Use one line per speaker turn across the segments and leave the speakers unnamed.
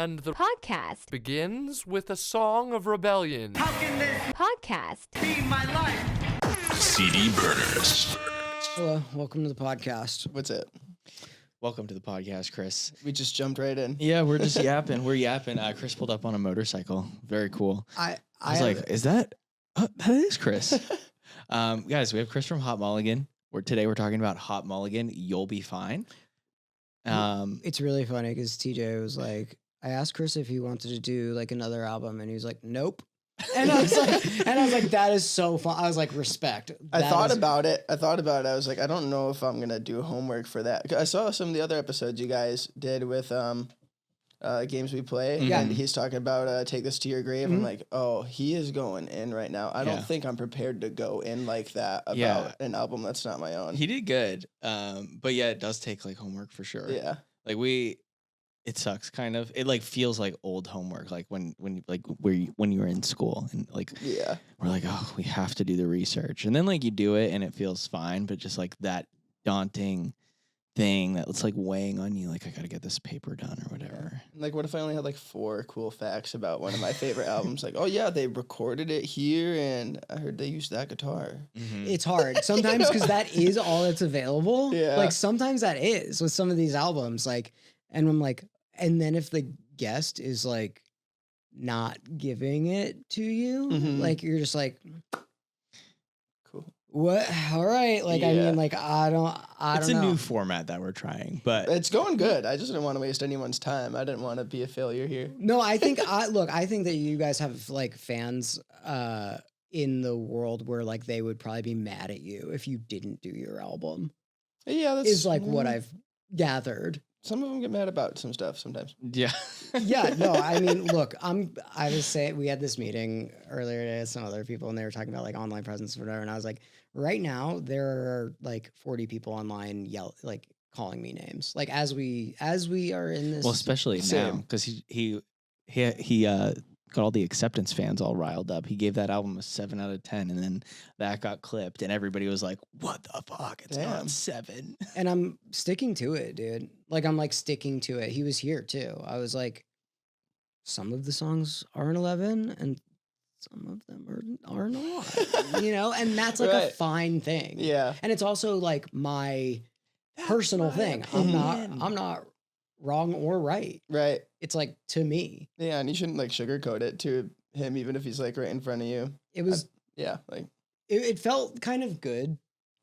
And the
podcast
begins with a song of rebellion.
How can this
podcast.
be my life?
CD Burners.
Hello, welcome to the podcast.
What's it?
Welcome to the podcast, Chris.
We just jumped right in.
Yeah, we're just yapping. We're yapping. Chris pulled up on a motorcycle. Very cool. I was like, is that? Oh, that is Chris. Guys, we have Chris from Hot Mulligan. Today we're talking about Hot Mulligan. You'll be fine.
It's really funny because TJ was like, I asked Chris if he wanted to do like another album, and he was like, nope. And I was like, that is so fun. I was like, respect.
I thought about it. I was like, I don't know if I'm gonna do homework for that. I saw some of the other episodes you guys did with games we play.
Yeah.
And he's talking about take this to your grave. I'm like, oh, he is going in right now. I don't think I'm prepared to go in like that about an album that's not my own.
He did good. But yeah, it does take like homework for sure.
Yeah.
Like it sucks kind of. It like feels like old homework, like when you were in school and like we're like, oh, we have to do the research, and then like you do it and it feels fine, but just like that daunting thing that's like weighing on you, like I gotta get this paper done or whatever.
Like, what if I only had like 4 cool facts about one of my favorite albums? Like, oh yeah, they recorded it here, and I heard they used that guitar.
Mm-hmm.
It's hard sometimes because that is all that's available.
Yeah.
Like sometimes that is with some of these albums. Like, and I'm like, and then if the guest is like not giving it to you, like you're just like,
cool.
What? All right. Like, I mean, like, I don't know.
It's a new format that we're trying, but
it's going good. I just didn't want to waste anyone's time. I didn't want to be a failure here.
No, I think I think that you guys have like fans in the world where like they would probably be mad at you if you didn't do your album.
Yeah, that's
is like what I've gathered.
Some of them get mad about some stuff sometimes.
yeah.
Yeah, no, I mean, look, I was saying, we had this meeting earlier today with some other people, and they were talking about like online presence or whatever, and I was like, right now there are like 40 people online like calling me names, like as we are in this.
Well, especially now because he got all the acceptance fans all riled up. He gave that album a 7 out of 10, and then that got clipped, and everybody was like, "What the fuck? It's not 7."
And I'm sticking to it, dude. Like I'm like sticking to it. He was here too. I was like, some of the songs are an 11, and some of them are not. You know, and that's like a fine thing.
Yeah,
and it's also like my personal thing. I'm not wrong or right.
Right.
It's like to me.
Yeah, and you shouldn't like sugarcoat it to him, even if he's like right in front of you.
It was
like
it felt kind of good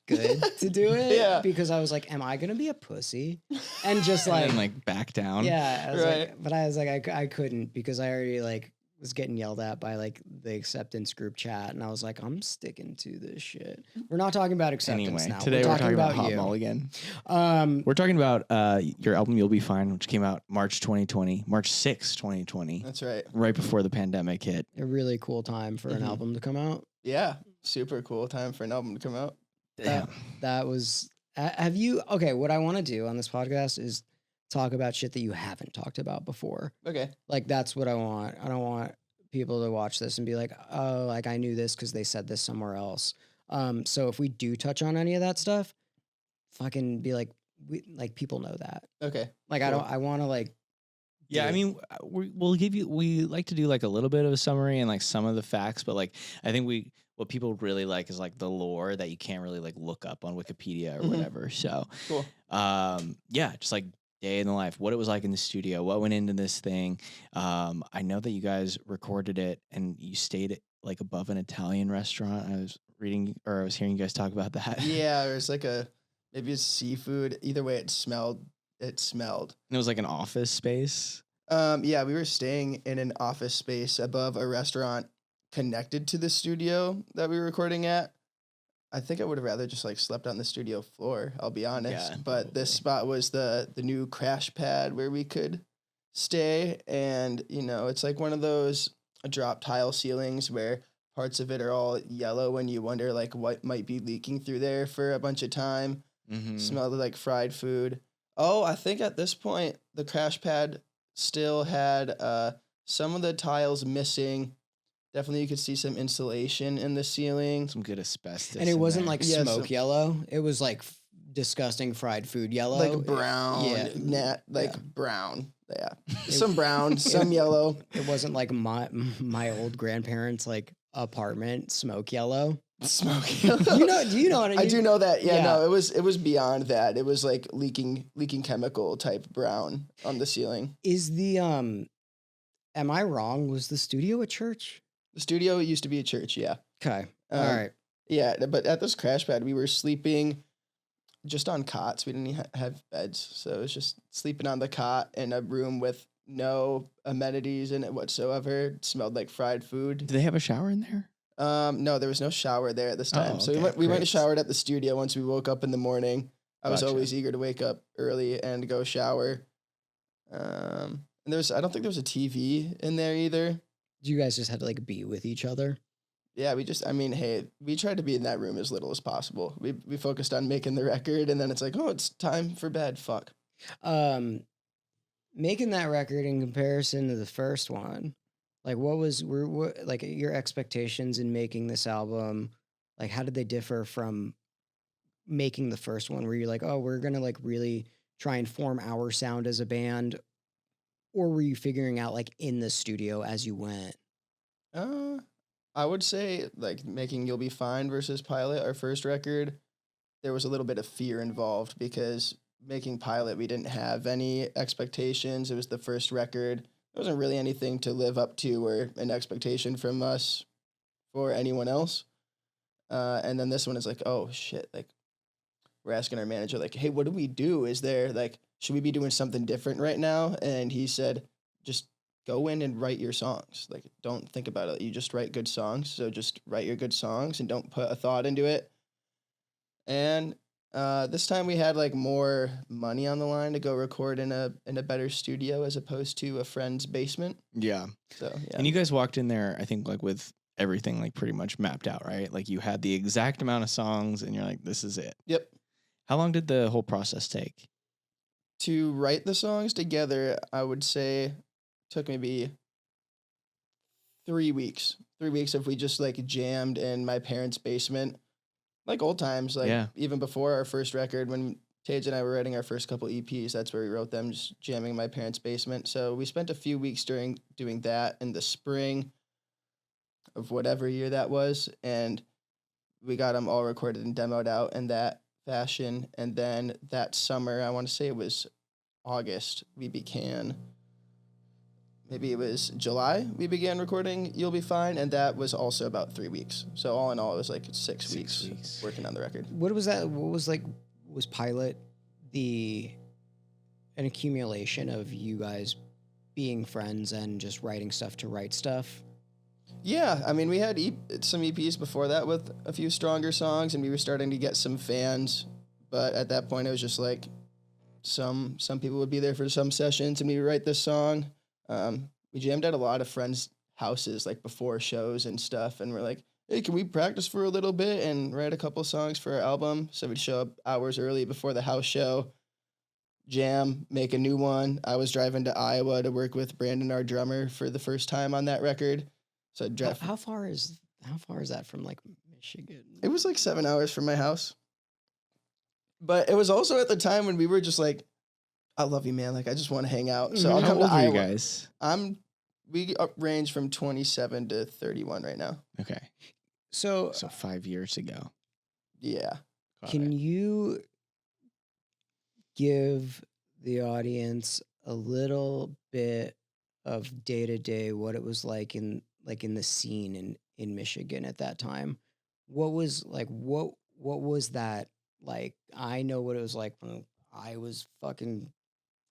to do it.
Yeah.
Because I was like, am I gonna be a pussy? And just like
and like back down.
Yeah. I was like, but I was like, I couldn't because I already like was getting yelled at by like the acceptance group chat, and I was like, I'm sticking to this shit. We're not talking about acceptance now.
Today we're talking about Hot
you.
Mulligan. We're talking about your album You'll Be Fine, which came out March 6, 2020.
That's right.
Right before the pandemic hit.
A really cool time for an album to come out.
Yeah, super cool time for an album to come out.
That was. Have you? Okay, what I want to do on this podcast is talk about shit that you haven't talked about before.
Okay.
Like, that's what I want. I don't want people to watch this and be like, oh, like I knew this because they said this somewhere else. So if we do touch on any of that stuff, fucking be like, people know that.
Okay.
Like, cool. I want to like.
Yeah, I mean, we like to do like a little bit of a summary and like some of the facts, but like I think what people really like is like the lore that you can't really like look up on Wikipedia or whatever. So
cool.
Yeah, just like day in the life, what it was like in the studio, what went into this thing. I know that you guys recorded it and you stayed at like above an Italian restaurant. I was hearing you guys talk about that.
Yeah, there's like maybe it's seafood. Either way, it smelled. And
it was like an office space.
Yeah, we were staying in an office space above a restaurant connected to the studio that we were recording at. I think I would have rather just like slept on the studio floor, I'll be honest.
Yeah,
but
probably.
This spot was the new crash pad where we could stay. And, you know, it's like one of those drop tile ceilings where parts of it are all yellow and you wonder like what might be leaking through there for a bunch of time. Smelled like fried food. Oh, I think at this point the crash pad still had some of the tiles missing. Definitely, you could see some insulation in the ceiling.
Some good asbestos.
And it wasn't like
Yeah,
smoke yellow. It was like disgusting fried food yellow.
like brown,
Yeah.
brown. Yeah, some brown, some yellow.
It wasn't like my old grandparents' like apartment smoke yellow.
Smoke.
You know? Do you know what I mean?
I do know that. Yeah,
Yeah.
no, it was beyond that. It was like leaking chemical type brown on the ceiling.
Is the am I wrong? Was the studio a church?
The studio used to be a church. Yeah.
Okay. All
Um,
right.
Yeah, but at this crash pad, we were sleeping just on cots. We didn't have beds, so it was just sleeping on the cot in a room with no amenities in it whatsoever. It smelled like fried food.
Do they have a shower in there?
No, there was no shower there at this time.
Oh,
So
okay,
we went
great.
and showered at the studio once we woke up in the morning. I was
Gotcha.
always eager to wake up early and go shower. And I don't think there was a TV in there either.
You guys just had to like be with each other.
Yeah, hey, we tried to be in that room as little as possible. We focused on making the record, and then it's like, oh, it's time for bed. Fuck.
Making that record in comparison to the first one, like what like your expectations in making this album? Like, how did they differ from making the first one? Where you're like, oh, we're gonna like really try and form our sound as a band, or were you figuring out like in the studio as you went?
I would say like making You'll Be Fine versus Pilot, our first record, there was a little bit of fear involved because making Pilot, we didn't have any expectations. It was the first record. There wasn't really anything to live up to or an expectation from us for anyone else. And then this one is like, oh shit, like we're asking our manager like, hey, what do we do? Is there like, should we be doing something different right now? And he said, just go in and write your songs. Like, don't think about it. You just write good songs. So just write your good songs and don't put a thought into it. And this time we had like more money on the line to go record in a better studio as opposed to a friend's basement.
Yeah.
So yeah.
And you guys walked in there, I think, like with everything like pretty much mapped out, right? Like you had the exact amount of songs and you're like, this is it.
Yep.
How long did the whole process take?
To write the songs together, I would say took maybe 3 weeks. 3 weeks if we just like jammed in my parents' basement. Like old times, like
Yeah.
even before our first record, when Tage and I were writing our first couple EPs, that's where we wrote them, just jamming in my parents' basement. So we spent a few weeks during doing that in the spring of whatever year that was, and we got them all recorded and demoed out in that fashion. And then that summer, I want to say it was August, maybe it was July, we began recording You'll Be Fine, and that was also about 3 weeks. So all in all, it was like 6 weeks working on the record.
What was that? What was like? Was Pilot an accumulation of you guys being friends and just writing stuff to write stuff?
Yeah, I mean, we had some EPs before that with a few stronger songs, and we were starting to get some fans. But at that point, it was just like some people would be there for some sessions, and we would write this song. We jammed at a lot of friends' houses, like before shows and stuff, and we're like, hey, can we practice for a little bit and write a couple songs for our album? So we'd show up hours early before the house show, jam, make a new one. I was driving to Iowa to work with Brandon, our drummer, for the first time on that record. So I'd drive.
How far is that from like Michigan?
It was like 7 hours from my house. But it was also at the time when we were just like, I love you, man. Like, I just want to hang out. So I'll
How
come
old
to
are you
Iowa.
guys?
We range from 27 to 31 right now.
Okay.
So
So 5 years ago.
Yeah.
Got
can
it.
you give the audience a little bit of day to day what it was like in the scene in Michigan at that time? What was that like? I know what it was like when I was fucking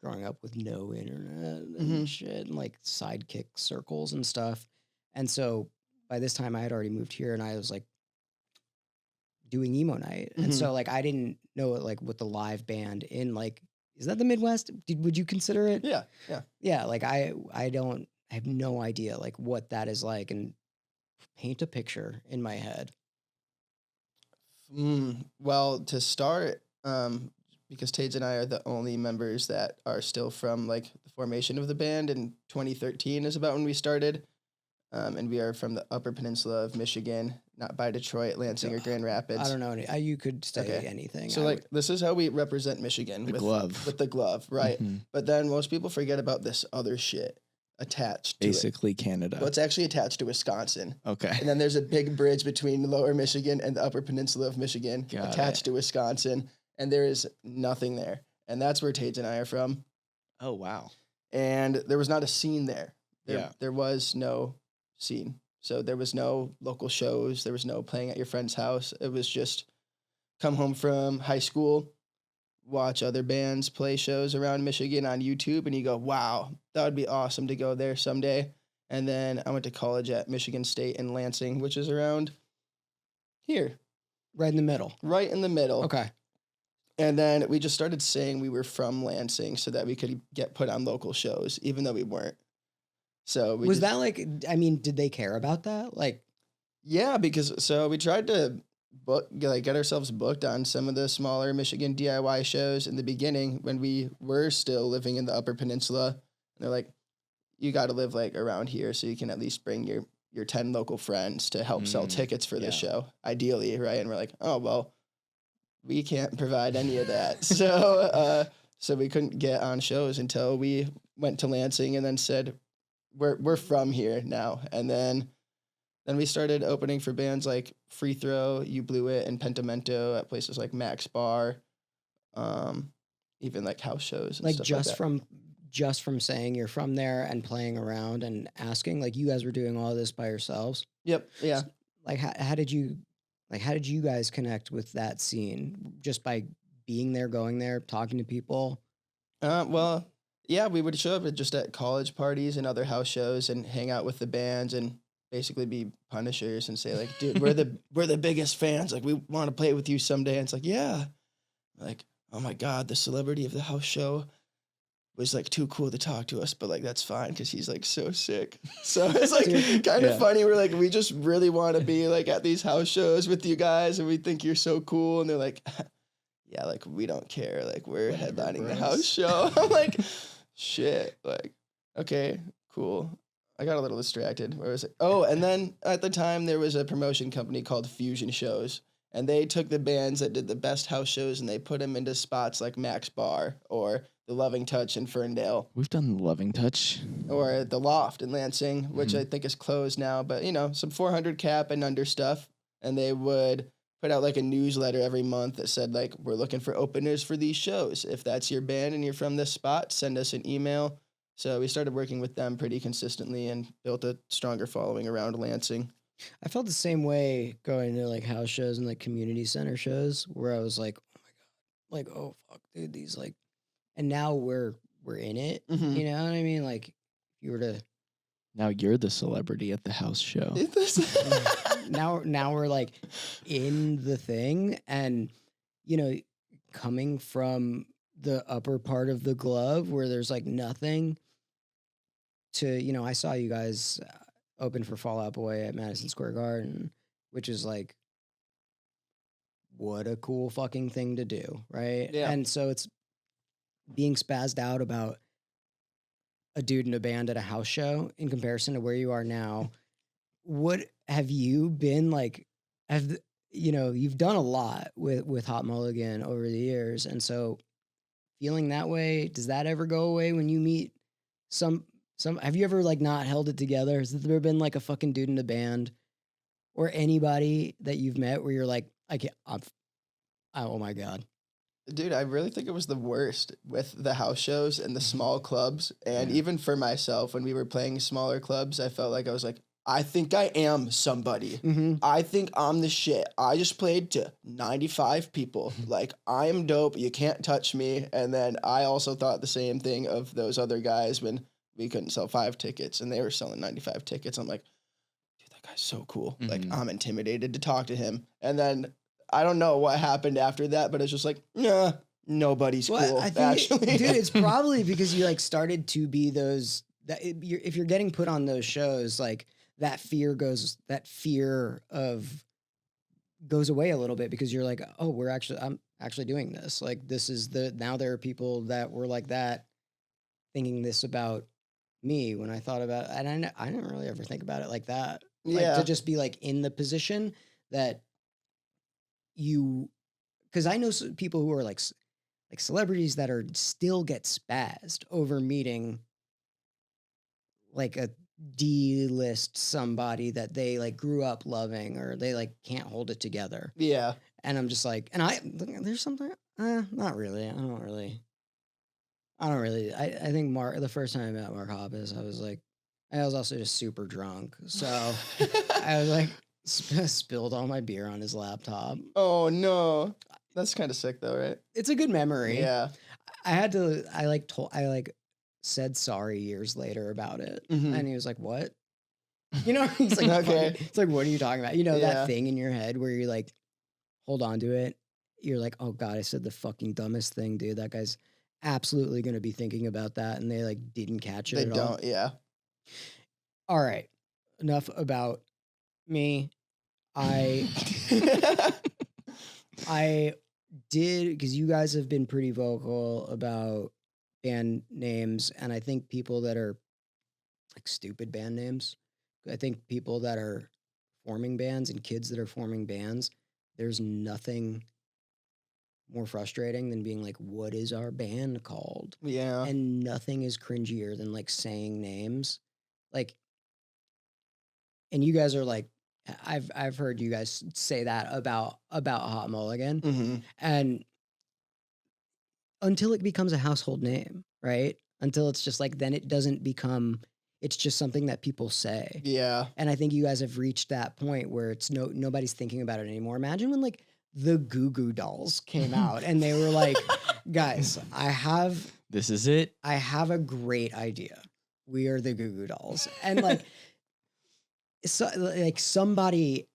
growing up with no internet and shit and like sidekick circles and stuff. And so by this time I had already moved here and I was like doing emo night. And so like I didn't know like with the live band in like, is that the Midwest? Would you consider it?
Yeah. Yeah.
Yeah, like I have no idea like what that is like, and paint a picture in my head.
Well, to start, because Tage and I are the only members that are still from like the formation of the band, and 2013 is about when we started. And we are from the Upper Peninsula of Michigan, not by Detroit, Lansing, or Grand Rapids.
I don't know. You could say anything.
So this is how we represent Michigan with the glove, right?
Mhm.
But then most people forget about this other shit attached to
Basically Canada.
Well, it's actually attached to Wisconsin.
Okay.
And then there's a big bridge between Lower Michigan and the Upper Peninsula of Michigan attached to Wisconsin. And there is nothing there. And that's where Tate and I are from.
Oh, wow.
And there was not a scene there.
Yeah.
There was no scene. So there was no local shows. There was no playing at your friend's house. It was just come home from high school, watch other bands play shows around Michigan on YouTube, and you go, wow, that would be awesome to go there someday. And then I went to college at Michigan State in Lansing, which is around here.
Right in the middle.
Right in the middle.
Okay.
And then we just started saying we were from Lansing so that we could get put on local shows, even though we weren't. So
that like, I mean, did they care about that? Like,
yeah, because so we tried to get ourselves booked on some of the smaller Michigan DIY shows in the beginning when we were still living in the Upper Peninsula. And they're like, you got to live like around here so you can at least bring your 10 local friends to help sell tickets for this show, ideally, right? And we're like, oh, well, we can't provide any of that. So we couldn't get on shows until we went to Lansing and then said, we're from here now. And then we started opening for bands like Free Throw, You Blew It, and Pentimento at places like Max Bar, even like house shows and
like
stuff
just from saying you're from there and playing around and asking, like you guys were doing all this by yourselves.
Yep. Yeah.
Like how did you guys connect with that scene? Just by being there, going there, talking to people?
Well, yeah, we would show up just at college parties and other house shows and hang out with the bands and basically be punishers and say like, dude, we're the biggest fans. Like we want to play with you someday. And it's like, yeah. Like, oh my God, the celebrity of the house show was like too cool to talk to us, but like that's fine because he's like so sick. So it's like kind of funny. We're like, we just really want to be like at these house shows with you guys, and we think you're so cool. And they're like, yeah, like we don't care. Like we're headlining the house show. I'm like, shit. Like, okay, cool. I got a little distracted. Where was it? Oh, and then at the time there was a promotion company called Fusion Shows. And they took the bands that did the best house shows and they put them into spots like Max Bar or the Loving Touch in Ferndale.
We've done the Loving Touch.
Or the Loft in Lansing, which I think is closed now. But, you know, some 400 cap and under stuff. And they would put out like a newsletter every month that said like, we're looking for openers for these shows. If that's your band and you're from this spot, send us an email. So we started working with them pretty consistently and built a stronger following around Lansing.
I felt the same way going to like house shows and like community center shows where I was like, oh my God, like, oh fuck, dude, these like, and now we're in it.
Mhm.
You know what I mean? Like if you were to
Now you're the celebrity at the house show.
now we're like in the thing, and you know, coming from the upper part of the glove where there's like nothing to, you know, I saw you guys open for Fall Out Boy at Madison Square Garden, which is like, what a cool fucking thing to do, right?
Yeah.
And so it's being spazzed out about a dude in a band at a house show in comparison to where you are now. What have you been like? You know, you've done a lot with Hot Mulligan over the years, and so feeling that way, does that ever go away when you meet some? Have you ever like not held it together? Has there been like a fucking dude in a band or anybody that you've met where you're like, oh my God.
Dude, I really think it was the worst with the house shows and the small clubs. And even for myself, when we were playing smaller clubs, I felt like I was like, I think I am somebody.
Mm-hmm.
I think I'm the shit. I just played to 95 people. Like, I am dope. You can't touch me. And then I also thought the same thing of those other guys when we couldn't sell 5 tickets and they were selling 95 tickets. I'm like, dude, that guy's so cool.
Mm-hmm.
Like, I'm intimidated to talk to him. And then I don't know what happened after that, but it's just like, nah, nobody's cool,
I think
actually.
dude, it's probably because you like started to be those, that if you're getting put on those shows, like that fear goes away a little bit because you're like, oh, I'm actually doing this. Like, this is now there are people that were like that thinking this about me when I thought about it. And I didn't really ever think about it like that.
Yeah.
Like to just be like in the position that because I know people who are like celebrities that are still get spazzed over meeting like a D-list somebody that they like grew up loving or they like can't hold it together.
Yeah.
And I'm just like, there's something, not really. I don't really. I think the first time I met Mark Hoppus, I was also just super drunk. So I was like, spilled all my beer on his laptop.
Oh no. That's kind of sick though, right?
It's a good memory.
Yeah.
I said sorry years later about it.
Mhm.
And he was like, what? You know, he's like,
Okay.
It's like, what are you talking about? You know,
Yeah.
that thing in your head where you like, hold on to it. You're like, oh God, I said the fucking dumbest thing, dude. That guy's absolutely going to be thinking about that. And they like didn't catch it
They
at all.
don't, yeah.
All right. Enough about me. I did, because you guys have been pretty vocal about band names, and I think people that are like stupid band names, I think people that are forming bands and kids that are forming bands, there's nothing more frustrating than being like, what is our band called?
Yeah.
And nothing is cringier than like saying names. Like, and you guys are like, I've heard you guys say that about Hot Mulligan.
Mm-hmm.
And until it becomes a household name, right? Until it's just like, then it doesn't become, it's just something that people say.
Yeah.
And I think you guys have reached that point where it's nobody's thinking about it anymore. Imagine when like the Goo Goo Dolls came out and they were like, guys,
This is it.
I have a great idea. We are the Goo Goo Dolls. And like, so like somebody,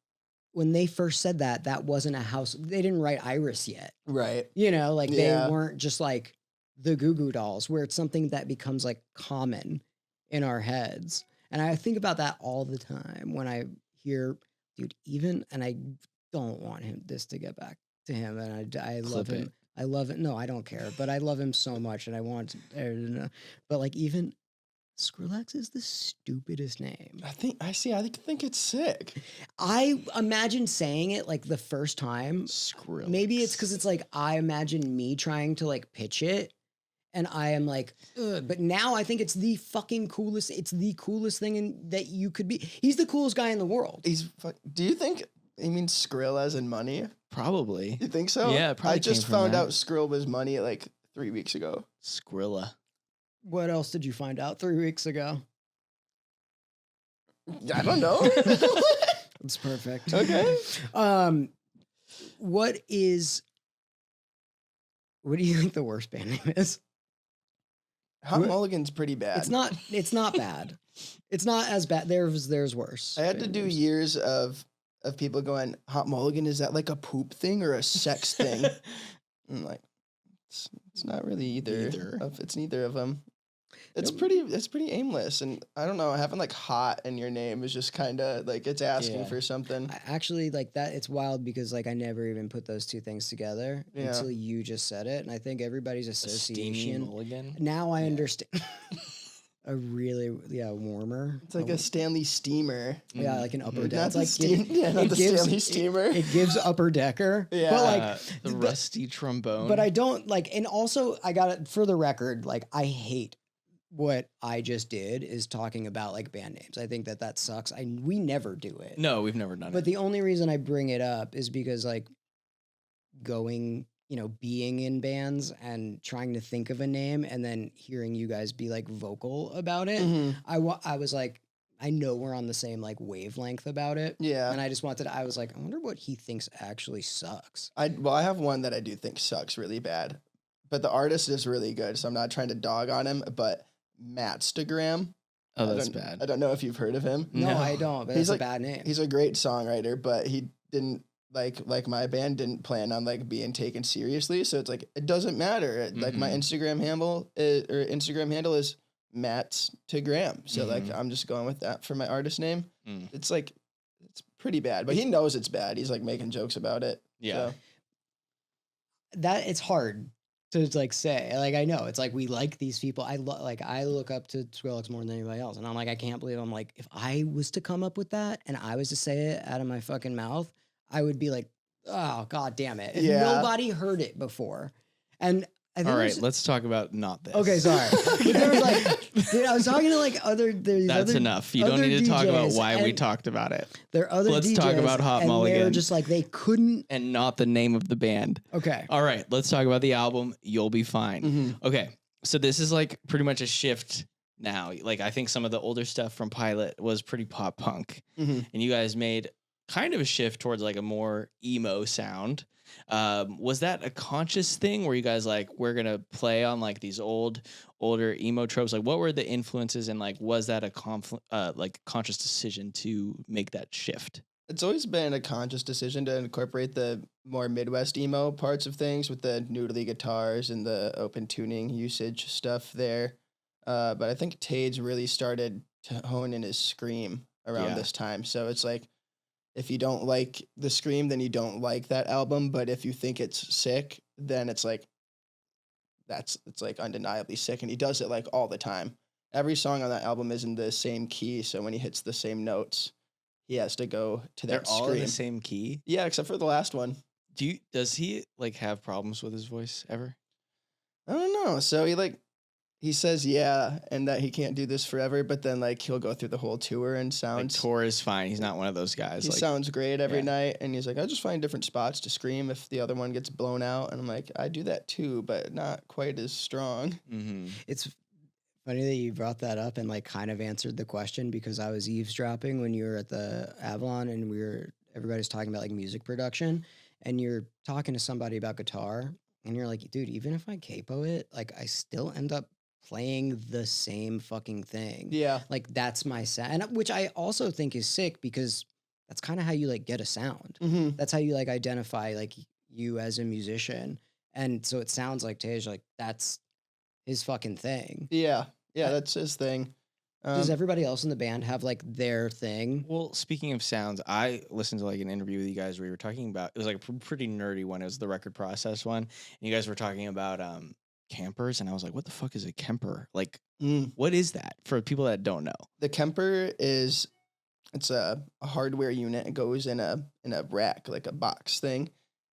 when they first said that wasn't a house, they didn't write Iris yet.
Right.
You know, like
Yeah.
they weren't just like the Goo Goo Dolls, where it's something that becomes like common in our heads. And I think about that all the time when I hear, dude, and I don't want this to get back to him. And I love him. I love it. No, I don't care, but I love him so much and I want to know. But like even Skrillex is the stupidest name.
I think it's sick.
I imagine saying it like the first time.
Skrillex.
Maybe it's because it's like I imagine me trying to like pitch it, and I am like, ugh. But now I think it's the fucking coolest. It's the coolest thing that you could be. He's the coolest guy in the world.
Do you think he means Skrill as in money?
Probably.
You think so?
Yeah, it probably
I just
came from
found
that.
out Skrill was money like 3 weeks ago.
Skrilla.
What else did you find out 3 weeks ago?
I don't know.
That's perfect.
Okay.
What do you think the worst band name is?
Hot Mulligan's pretty bad.
It's not bad. It's not as bad. There's worse.
I had to
band
do
names.
years of people going, Hot Mulligan, is that like a poop thing or a sex thing? I'm like, it's not really either. It's neither of them. It's pretty aimless, and I don't know. Having like hot in your name is just kind of like it's asking for something.
I actually like that. It's wild because like I never even put those two things together until you just said it, and I think everybody's association.
Mulligan.
Now I understand. A really warmer.
It's like a Stanley steamer.
Yeah, like an upper deck.
Not
It's
the
like
Stanley steamer.
It gives upper decker.
Yeah.
But like
The rusty trombone.
But I don't like, and also I got it for the record. Like I hate what I just did is talking about like band names. I think that sucks. We never do it.
No, we've never done
But
it.
the only reason I bring it up is because like being in bands and trying to think of a name and then hearing you guys be like vocal about it.
Mhm.
I was like, I know we're on the same like wavelength about it.
Yeah.
And I was like, I wonder what he thinks actually sucks.
I have one that I do think sucks really bad, but the artist is really good, so I'm not trying to dog on him. But Mattstagram.
Oh, that's bad.
I don't know if you've heard of him.
No,
No.
I don't, but
He's
it's
like-
a bad name.
He's a great songwriter, but he didn't like my band didn't plan on like being taken seriously. So it's like it doesn't matter. Like my Instagram handle is Mattstagram. So like I'm just going with that for my artist name. It's like it's pretty bad, but he knows it's bad. He's like making jokes about it.
Yeah.
So.
That it's hard to like say. Like I know it's like we like these people. I look up to Skrillex more than anybody else, and I'm like I can't believe I'm like if I was to come up with that and I was to say it out of my fucking mouth, I would be like, oh god damn it! If nobody heard it before, and.
All right, let's talk about not this.
Okay, sorry. But there was like, dude, I was talking to like other.
That's enough. You don't need to talk about why we talked about it.
There are other
Let's
DJs,
talk about Hot
and
Mulligan.
They're just like they couldn't.
And not the name of the band.
Okay.
All right, let's talk about the album. You'll Be Fine.
Mm-hmm.
Okay, so this is like pretty much a shift now. Like I think some of the older stuff from Pilot was pretty pop punk, and you guys made kind of a shift towards like a more emo sound. Was that a conscious thing where you guys like we're gonna play on like these older emo tropes? Like what were the influences and like was that a like conscious decision to make that shift?
It's always been a conscious decision to incorporate the more Midwest emo parts of things with the noodly guitars and the open tuning usage stuff there. But I think Tades really started to hone in his scream around this time. So it's like, if you don't like the scream, then you don't like that album. But if you think it's sick, then it's like, it's like undeniably sick. And he does it like all the time. Every song on that album is in the same key. So when he hits the same notes, he has to go to that
They're all
scream.
in the same key?
Yeah, except for the last one.
Does he like have problems with his voice ever?
I don't know. So he says and that he can't do this forever, but then like he'll go through the whole tour and sounds.
Like, tour is fine. He's not one of those guys.
He
like,
sounds great every night, and he's like, I just find different spots to scream if the other one gets blown out, and I'm like, I do that too, but not quite as strong.
Mm-hmm.
It's funny that you brought that up and like kind of answered the question because I was eavesdropping when you were at the Avalon and everybody's talking about like music production, and you're talking to somebody about guitar, and you're like, dude, even if I capo it, like I still end up playing the same fucking thing.
Yeah.
Like that's my sound, which I also think is sick because that's kind of how you like get a sound.
Mm-hmm.
That's how you like identify like you as a musician. And so it sounds like Tej, like that's his fucking thing.
Yeah. Yeah, that's his thing.
Does everybody else in the band have like their thing?
Well, speaking of sounds, I listened to like an interview with you guys where you were talking about, it was like a pretty nerdy one. It was the record process one. And you guys were talking about Kempers, and I was like, what the fuck is a Kemper? Like, what is that for people that don't know?
The Kemper it's a hardware unit. It goes in a rack, like a box thing.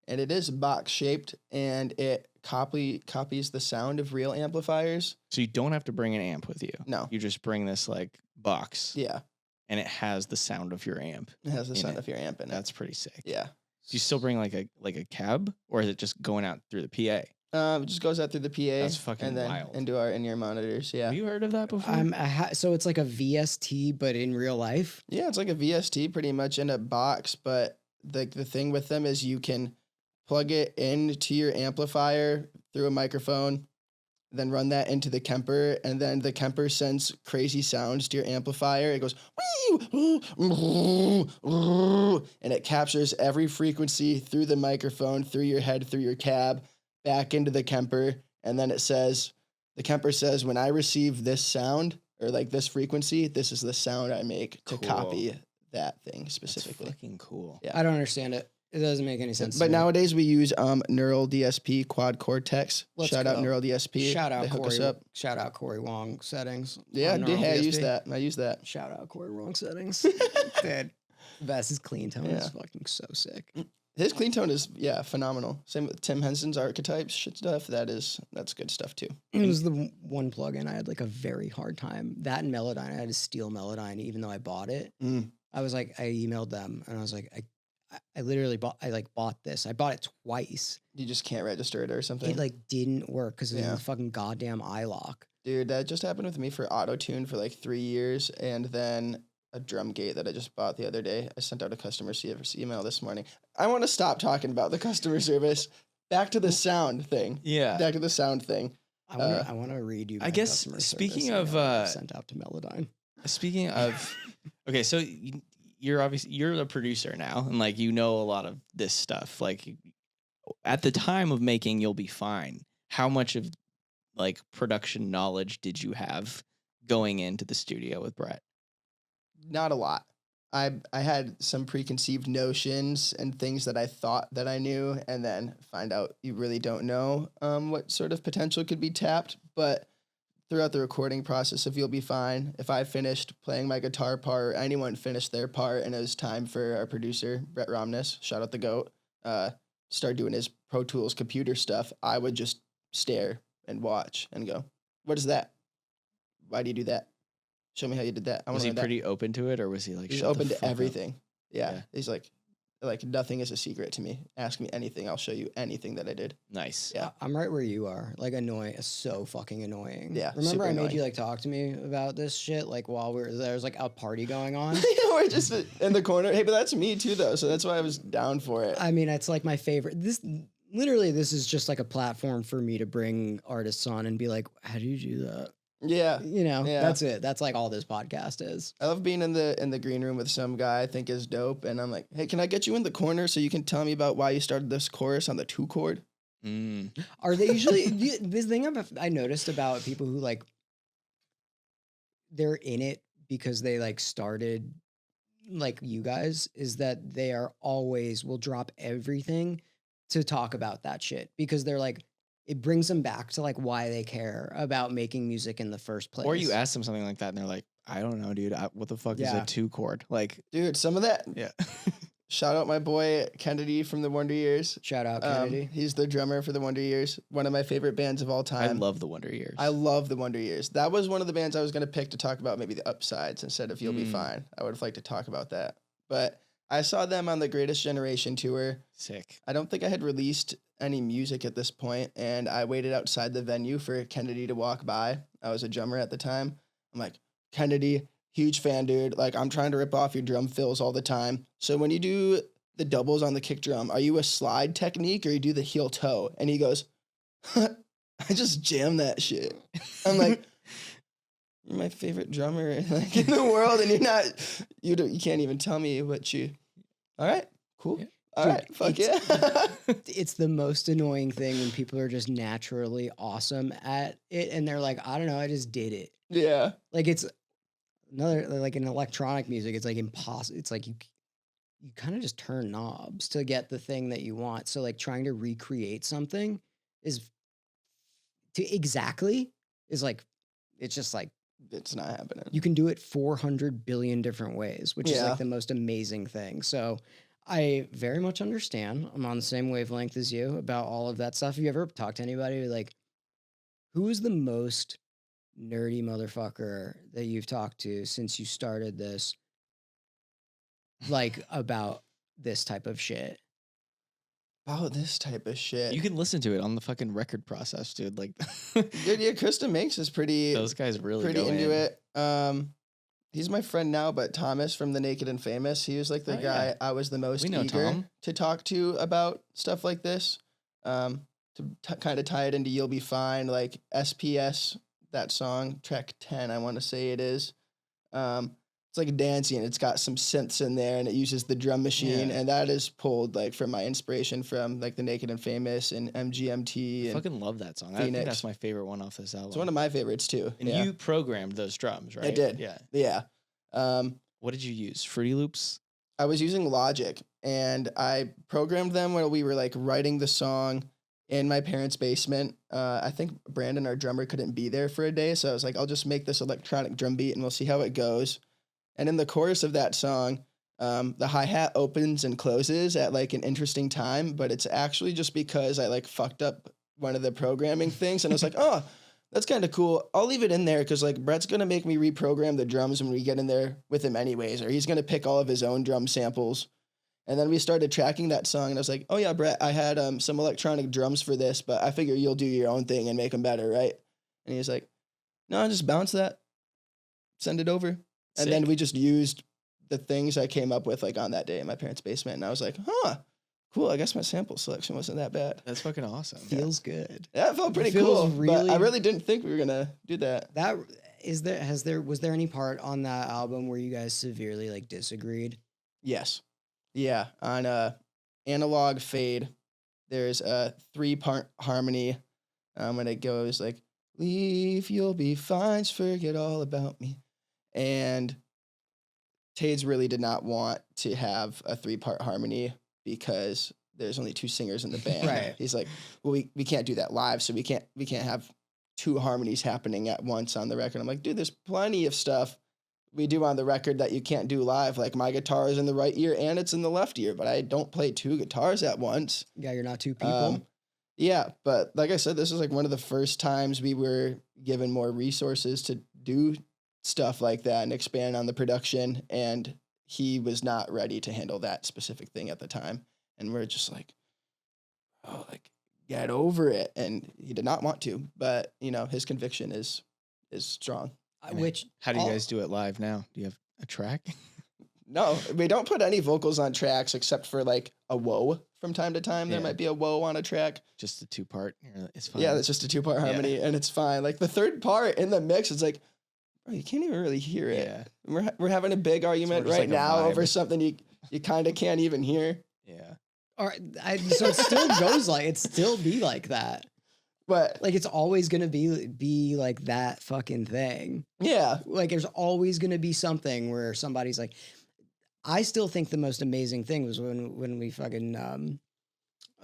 And it is box shaped, and it copies the sound of real amplifiers.
So you don't have to bring an amp with you.
No.
You just bring this like box.
Yeah.
And it has the sound of your amp.
It has the sound of your amp in it.
That's pretty sick.
Yeah.
Do you still bring like a cab, or is it just going out through the PA?
It just goes out through the PA.
That's fucking
and then
wild.
into our in-ear monitors. Yeah.
Have you heard of that before?
So it's like a VST, but in real life.
Yeah, it's like a VST pretty much in a box, but the thing with them is you can plug it into your amplifier through a microphone, then run that into the Kemper, and then the Kemper sends crazy sounds to your amplifier. It goes, and it captures every frequency through the microphone, through your head, through your cab, back into the Kemper, and then the Kemper says, when I receive this sound, or like this frequency, this is the sound I make to copy that thing specifically.
That's fucking cool.
Yeah.
I don't understand it. It doesn't make any sense.
But
to me.
nowadays we use Neural DSP Quad Cortex. Shout out Neural DSP.
Shout out
They hook
Corey.
us up.
Shout out Corey Wong settings.
Yeah,
on Neural
I
DSP.
use that.
Shout out Corey Wong settings. Dude, best his clean tone is fucking so sick.
His clean tone is phenomenal. Same with Tim Henson's archetypes shit stuff. That's good stuff too.
It was the one plugin I had like a very hard time. That and Melodyne, I had to steal Melodyne even though I bought it. I was like, I emailed them and I was like, I literally bought this. I bought it twice.
You just can't register it or something.
It like didn't work because of the fucking goddamn iLock.
Dude, that just happened with me for auto-tune for like 3 years, and then a drum gate that I just bought the other day. I sent out a customer service email this morning. I want to stop talking about the customer service. Back to the sound thing.
Yeah.
Back to the sound thing.
I want to read you.
I guess
customer
speaking
service
of,
email I sent out to Melodyne.
Speaking of, okay, so you're a producer now, and like you know a lot of this stuff. Like at the time of making You'll Be Fine, how much of like production knowledge did you have going into the studio with Brett?
Not a lot. I had some preconceived notions and things that I thought that I knew, and then find out you really don't know what sort of potential could be tapped. But throughout the recording process of You'll Be Fine, if I finished playing my guitar part, or anyone finished their part, and it was time for our producer, Brett Romness, shout out the GOAT, start doing his Pro Tools computer stuff, I would just stare and watch and go, what is that? Why do you do that? Show me how you did that.
Was he pretty open to it, or was he like,
he's
shut
open
the
to
fuck up?
everything. Yeah. He's like nothing is a secret to me. Ask me anything. I'll show you anything that I did.
Nice.
Yeah.
I'm right where you are. Like annoying, so fucking annoying.
Yeah,
Remember
super
I made
annoying.
you like talk to me about this shit like while there was like a party going on.
We're just in the corner. Hey, but that's me too, though. So that's why I was down for it.
I mean, it's like my favorite. This is just like a platform for me to bring artists on and be like, how do you do that?
Yeah.
You know,
Yeah.
that's it. That's like all this podcast is.
I love being in the green room with some guy I think is dope, and I'm like, hey, can I get you in the corner so you can tell me about why you started this chorus on the 2 chord?
Are they usually this thing I noticed about people who like they're in it because they like started like you guys is that they are always will drop everything to talk about that shit because they're like it brings them back to like why they care about making music in the first place.
Or you ask them something like that, and they're like, I don't know, dude. What the fuck is
Yeah.
a 2 chord? Like,
Dude, some of that.
yeah.
Shout out my boy Kennedy from the Wonder Years.
Shout out Kennedy.
He's the drummer for the Wonder Years, one of my favorite bands of all
I
time.
love the Wonder Years.
I love the Wonder Years. That was one of the bands I was going to pick to talk about maybe the upsides instead of You'll Be Fine. I would have liked to talk about that. But I saw them on the Greatest Generation tour.
Sick.
I don't think I had released any music at this point, and I waited outside the venue for Kennedy to walk by. I was a drummer at the time. I'm like, Kennedy, huge fan, dude. Like, I'm trying to rip off your drum fills all the time. So when you do the doubles on the kick drum, are you a slide technique or you do the heel toe? And he goes, I just jam that shit. I'm like, you're my favorite drummer like in the world, and you can't even tell me what you. All right, cool.
Yeah.
All
Dude,
right, fuck yeah.
It's the most annoying thing when people are just naturally awesome at it and they're like, I don't know, I just did it.
Yeah.
Like it's another like in electronic music, it's like impossible. It's like you kind of just turn knobs to get the thing that you want. So like trying to recreate something is like it's just like
It's not happening.
you can do it 400 billion different ways, which is
Yeah.
like the most amazing thing. So I very much understand. I'm on the same wavelength as you about all of that stuff. Have you ever talked to anybody like who is the most nerdy motherfucker that you've talked to since you started this? Like about this type of shit.
About this type of shit.
You can listen to it on the fucking record process, dude. Like,
Dude, yeah, Krista Minks is pretty
those guys really
pretty
go
into
in.
it. He's my friend now, but Thomas from The Naked and Famous, he was like the
Oh,
guy
yeah.
I was the most
We know
eager
Tom.
to talk to about stuff like this. To kind of tie it into You'll Be Fine, like SPS, that song, track 10, I want to say it is. It's like dancey and it's got some synths in there and it uses the drum machine,
Yeah.
and that is pulled like from my inspiration from like The Naked and Famous and MGMT.
I
And
fucking love that song. I think
Phoenix.
that's my favorite one off this album.
it's one of my favorites too.
and
yeah.
you programmed those drums, right?
did.
Yeah.
Yeah.
What did you use? Fruity Loops?
I was using Logic and I programmed them while we were like writing the song in my parents' basement. I think Brandon, our drummer, couldn't be there for a day. So I was like, I'll just make this electronic drum beat and we'll see how it goes. And in the chorus of that song, the hi-hat opens and closes at like an interesting time, but it's actually just because I like fucked up one of the programming things. And I was like, oh, that's kind of cool. I'll leave it in there because like Brett's going to make me reprogram the drums when we get in there with him anyways, or he's going to pick all of his own drum samples. And then we started tracking that song and I was like, oh yeah, Brett, I had some electronic drums for this, but I figure you'll do your own thing and make them better, right? And he was like, no, just bounce that, send it over. And then
Sick.
we just used the things I came up with like on that day in my parents' basement. And I was like, huh, cool. I guess my sample selection wasn't that bad.
That's fucking awesome.
Feels good.
Yeah, it felt pretty
Feels
cool. But I
really-
really didn't think we were going to do that.
That was there any part on that album where you guys severely like disagreed?
Yes. Yeah. On Analog Fade, there's a 3-part harmony when it goes like, leave, you'll be fine, forget all about me. And Tades really did not want to have a 3-part harmony because there's only 2 singers in the band.
Right.
He's like, well, we can't do that live, so we can't have 2 harmonies happening at once on the record. I'm like, dude, there's plenty of stuff we do on the record that you can't do live. Like my guitar is in the right ear and it's in the left ear, but I don't play 2 guitars at once.
Yeah, you're not 2 people.
Yeah, but like I said, this is like one of the first times we were given more resources to do stuff like that and expand on the production, and he was not ready to handle that specific thing at the time. And we're just like, oh, like, get over it. And he did not want to, but you know, his conviction is strong.
Which
How do you guys do it live now? Do you have a track?
No, we don't put any vocals on tracks except for like a whoa from time to time. There might be a whoa on a track.
Just a 2-part. It's fine.
Yeah, it's just a 2-part harmony and it's fine. Like the 3rd part in the mix, it's like, bro, you can't even really hear it.
Yeah.
We're having a big argument right
like a
now
vibe.
over something you kind of can't even hear.
Yeah.
so it still goes like it still be like that.
But
Like it's always gonna be like that fucking thing.
yeah,
Like there's always gonna be something where somebody's like, I still think the most amazing thing was when we fucking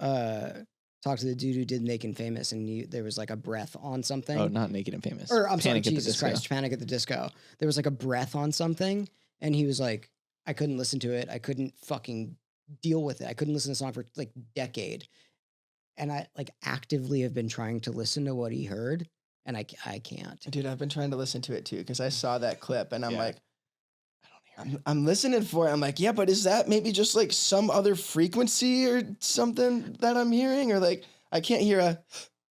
talked to the dude who did Naked and Famous, and there was like a breath on something.
Oh, not Naked and Famous.
Or I'm
Panic
sorry,
at the
Jesus
Disco.
Christ, Panic at the Disco. There was like a breath on something, and he was like, I couldn't listen to it. I couldn't fucking deal with it. I couldn't listen to the song for like a decade. And I like actively have been trying to listen to what he heard, and I can't.
dude, I've been trying to listen to it too because I saw that clip and I'm
Yeah.
like,
I don't hear it.
I'm listening for it. I'm like, yeah, but is that maybe just like some other frequency or something that I'm hearing? Or like, I can't hear I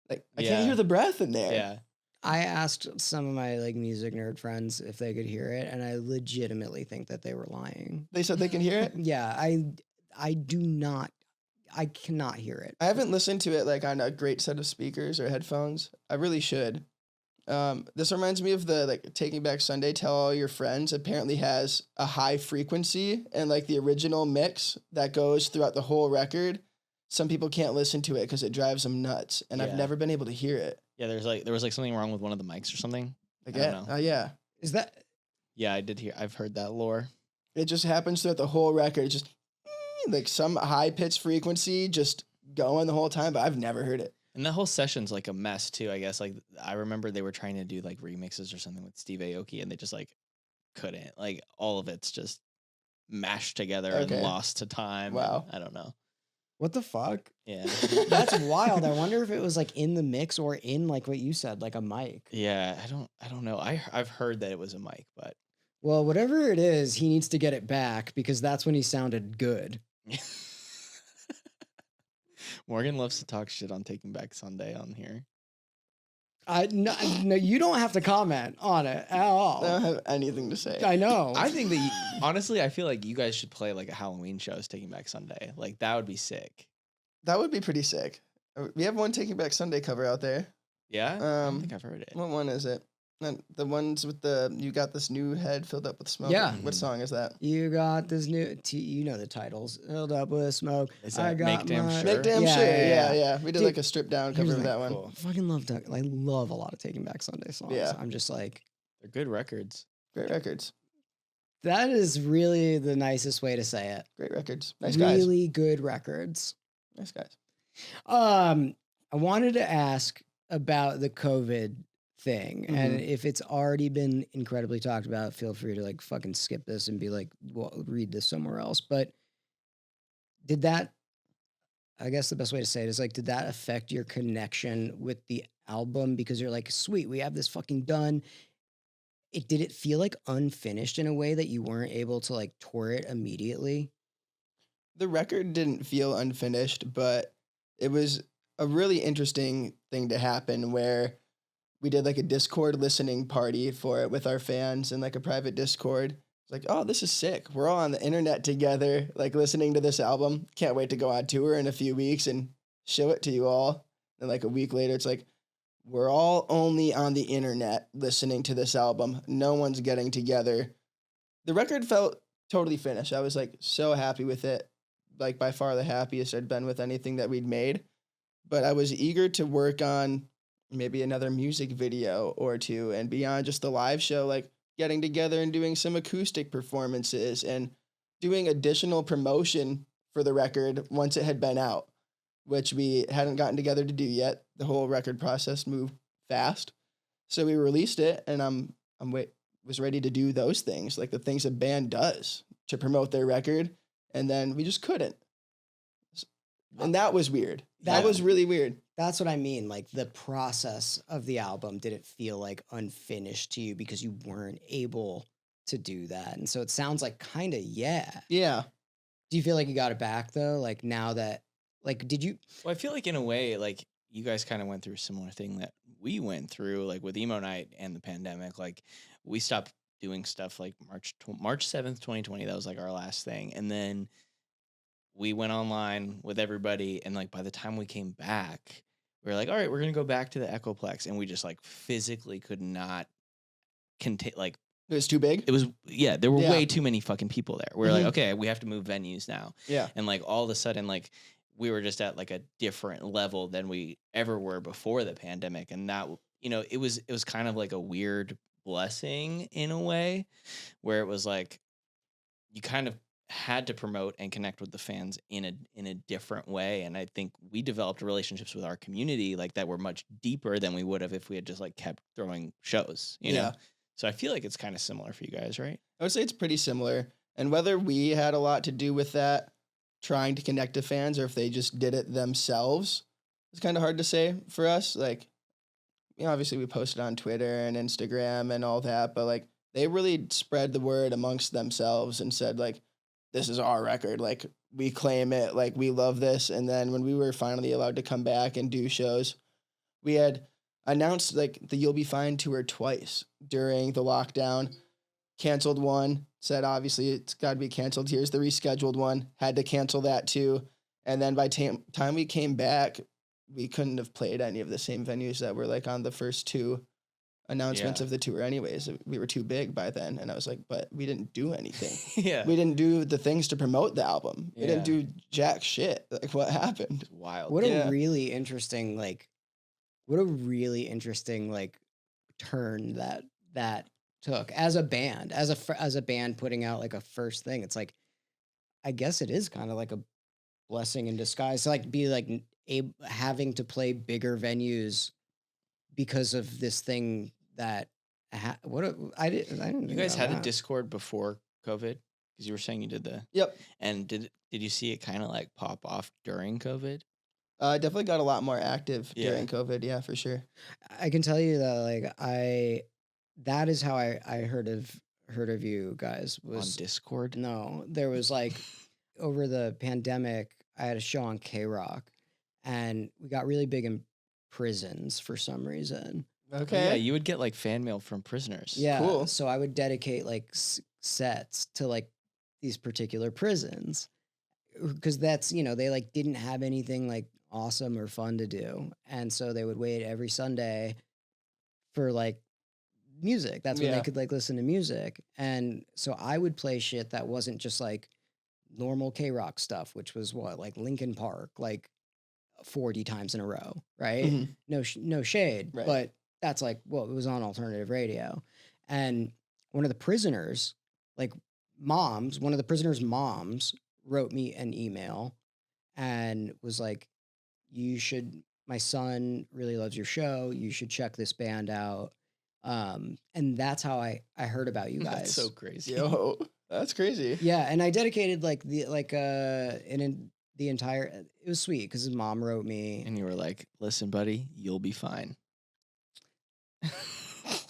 can't
Yeah.
hear the breath in there.
Yeah.
I asked some of my like music nerd friends if they could hear it, and I legitimately think that they were lying.
They said they can hear it.
Yeah, I do not. I cannot hear it.
I haven't listened to it like on a great set of speakers or headphones. I really should. This reminds me of the like Taking Back Sunday, Tell All Your Friends apparently has a high frequency and like the original mix that goes throughout the whole record. Some people can't listen to it because it drives them nuts, and I've
Yeah.
never been able to hear it.
Yeah, there was like something wrong with one of the mics or something.
Like,
I don't know.
yeah.
Is that
Yeah, I've heard that lore.
It just happens throughout the whole record. It's just like some high pitched frequency just going the whole time, but I've never heard it.
And that whole session's like a mess too, I guess. Like I remember they were trying to do like remixes or something with Steve Aoki, and they just like couldn't. Like all of it's just mashed together
Okay.
and lost to time.
Wow.
and I don't know.
what the fuck?
Yeah.
That's wild. I wonder if it was like in the mix or in like what you said, like a mic.
Yeah, I don't know. I've heard that it was a mic, but
Well, whatever it is, he needs to get it back because that's when he sounded good.
Morgan loves to talk shit on Taking Back Sunday on here.
No, you don't have to comment on it at all.
I don't have anything to say.
I know.
I think that honestly, I feel like you guys should play like a Halloween show as Taking Back Sunday. Like that would be sick.
That would be pretty sick. We have one Taking Back Sunday cover out there.
Yeah, I don't think I've heard it.
What one is it? The ones with you got this new head filled up with smoke.
Yeah.
What song is that?
You got this new. You know the titles. Filled up with smoke.
Is
I
that
got
Make Damn
my-
Sure?
Make damn
Yeah,
sure.
yeah,
Yeah. We did
Dude,
like a stripped down
here's
cover of
the
that one.
Cool.
I fucking love. I love a lot of Taking Back Sunday songs.
Yeah.
I'm just like,
They're good records.
Great records.
that is really the nicest way to say it.
Great records. Nice guys.
Really good records.
Nice guys.
I wanted to ask about the COVID thing, and
Mhm.
if it's already been incredibly talked about, feel free to like fucking skip this and be like, well, read this somewhere else. But did that? I guess the best way to say it is like, did that affect your connection with the album? Because you're like, sweet, we have this fucking done. Did it feel like unfinished in a way that you weren't able to like tour it immediately?
The record didn't feel unfinished, but it was a really interesting thing to happen where we did like a Discord listening party for it with our fans in like a private Discord. It's like, oh, this is sick. We're all on the internet together, like listening to this album. Can't wait to go on tour in a few weeks and show it to you all. And like a week later, it's like, we're all only on the internet listening to this album. No one's getting together. The record felt totally finished. I was like so happy with it. Like by far the happiest I'd been with anything that we'd made. But I was eager to work on maybe another music video or two, and beyond just the live show, like getting together and doing some acoustic performances and doing additional promotion for the record once it had been out, which we hadn't gotten together to do yet. The whole record process moved fast. So we released it, and was ready to do those things, like the things a band does to promote their record, and then we just couldn't. And that was weird. That was really weird.
That's what I mean. Like the process of the album didn't feel like unfinished to you because you weren't able to do that. And so it sounds like kind of, yeah.
Yeah.
Do you feel like you got it back though? Like now that, like, did you?
Well, I feel like in a way, like you guys kind of went through a similar thing that we went through, like with Emo Night and the pandemic. Like we stopped doing stuff like March 7th, 2020. That was like our last thing. And then we went online with everybody. And like by the time we came back, we were like, all right, we're going to go back to the Echoplex. And we just like physically could not contain, like,
it was too big?
it was, yeah, there were way too many fucking people there. We were like,
Mhm.
okay, we have to move venues now.
Yeah.
And like all of a sudden, like we were just at like a different level than we ever were before the pandemic. And that, you know, it was kind of like a weird blessing in a way where it was like you kind of had to promote and connect with the fans in a different way. And I think we developed relationships with our community like that were much deeper than we would have if we had just like kept throwing shows, you know? So I feel like it's kind of similar for you guys, right?
I would say it's pretty similar. And whether we had a lot to do with that, trying to connect to fans, or if they just did it themselves, it's kind of hard to say for us. Like, you know, obviously we posted on Twitter and Instagram and all that, but like they really spread the word amongst themselves and said like, this is our record. Like we claim it, like we love this. And then when we were finally allowed to come back and do shows, we had announced like the You'll Be Fine tour twice during the lockdown, canceled one, said obviously it's got to be canceled. Here's the rescheduled one, had to cancel that too. And then by time we came back, we couldn't have played any of the same venues that were like on the first two announcements of the tour anyways. We were too big by then. And I was like, but we didn't do anything.
Yeah.
We didn't do the things to promote the album. We didn't do jack shit. Like what happened?
It's wild.
What a really interesting, like, turn that took as a band, as a band putting out like a first thing. It's like, I guess it is kind of like a blessing in disguise to like be like having to play bigger venues because of this thing that I didn't.
You guys had a Discord before COVID because you were saying you did the.
Yep.
And did you see it kind of like pop off during COVID?
Definitely got a lot more active during COVID. Yeah, for sure.
I can tell you that like that is how I heard of you guys was
on Discord.
No, there was like over the pandemic, I had a show on K-Rock and we got really big in prisons for some reason.
Okay.
Yeah, you would get like fan mail from prisoners.
Yeah.
Cool.
So I would dedicate like sets to like these particular prisons because that's, you know, they like didn't have anything like awesome or fun to do. And so they would wait every Sunday for like music. That's when they could like listen to music. And so I would play shit that wasn't just like normal K-Rock stuff, which was what, like Linkin Park, like 40 times in a row, right?
Mm-hmm.
No shade,
Right.
but that's like, well, it was on alternative radio. And one of the prisoners, like one of the prisoners' moms wrote me an email and was like, my son really loves your show. You should check this band out. And that's how I heard about you guys.
That's so crazy.
Yo, that's crazy.
Yeah. And I dedicated like the entire, it was sweet because his mom wrote me.
And you were like, listen, buddy, you'll be fine.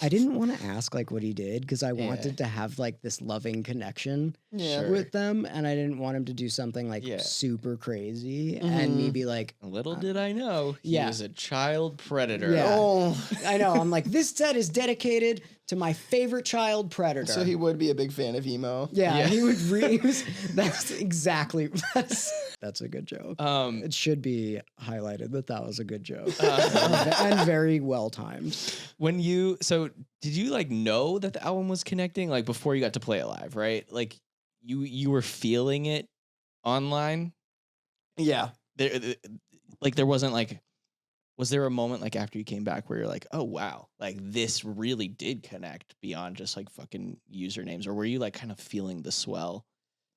I didn't want to ask like what he did because I wanted to have like this loving connection with them, and I didn't want him to do something like super crazy and me be like,
little did I know he was a child predator.
Yeah.
Oh,
I know. I'm like, this set is dedicated to my favorite child predator.
so he would be a big fan of emo.
Yeah. He would that's exactly that's a good joke. It should be highlighted that was a good joke and very well timed.
Did you like know that the album was connecting like before you got to play it live, right? Like you were feeling it online?
Yeah.
There wasn't like Was there a moment like after you came back where you're like, oh wow, like this really did connect beyond just like fucking usernames, or were you like kind of feeling the swell?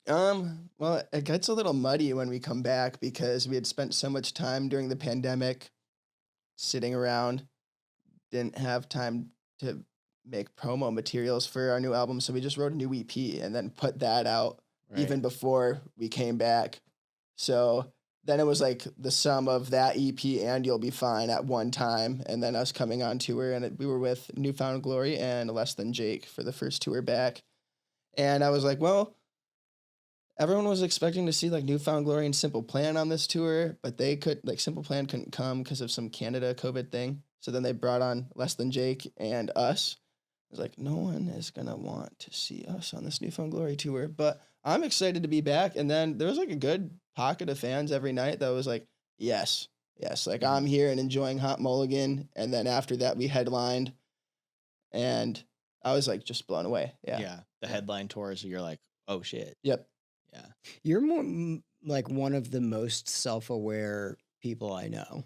Well, it gets a little muddy when we come back because we had spent so much time during the pandemic sitting around, didn't have time to make promo materials for our new album, so we just wrote a new EP and then put that out even before we came back. So then it was like the sum of that EP and You'll Be Fine at one time, and then us coming on tour, and we were with Newfound Glory and Less Than Jake for the first tour back. And I was like, well, everyone was expecting to see like Newfound Glory and Simple Plan on this tour, but Simple Plan couldn't come because of some Canada COVID thing. So then they brought on Less Than Jake and us. I was like, no one is going to want to see us on this Newfound Glory tour, but I'm excited to be back. And then there was like a good pocket of fans every night that was like, yes, like I'm here and enjoying Hot Mulligan. And then after that we headlined and I was like just blown away. Yeah.
The headline tours, you're like, oh shit.
Yep.
Yeah.
You're more like one of the most self-aware people I know.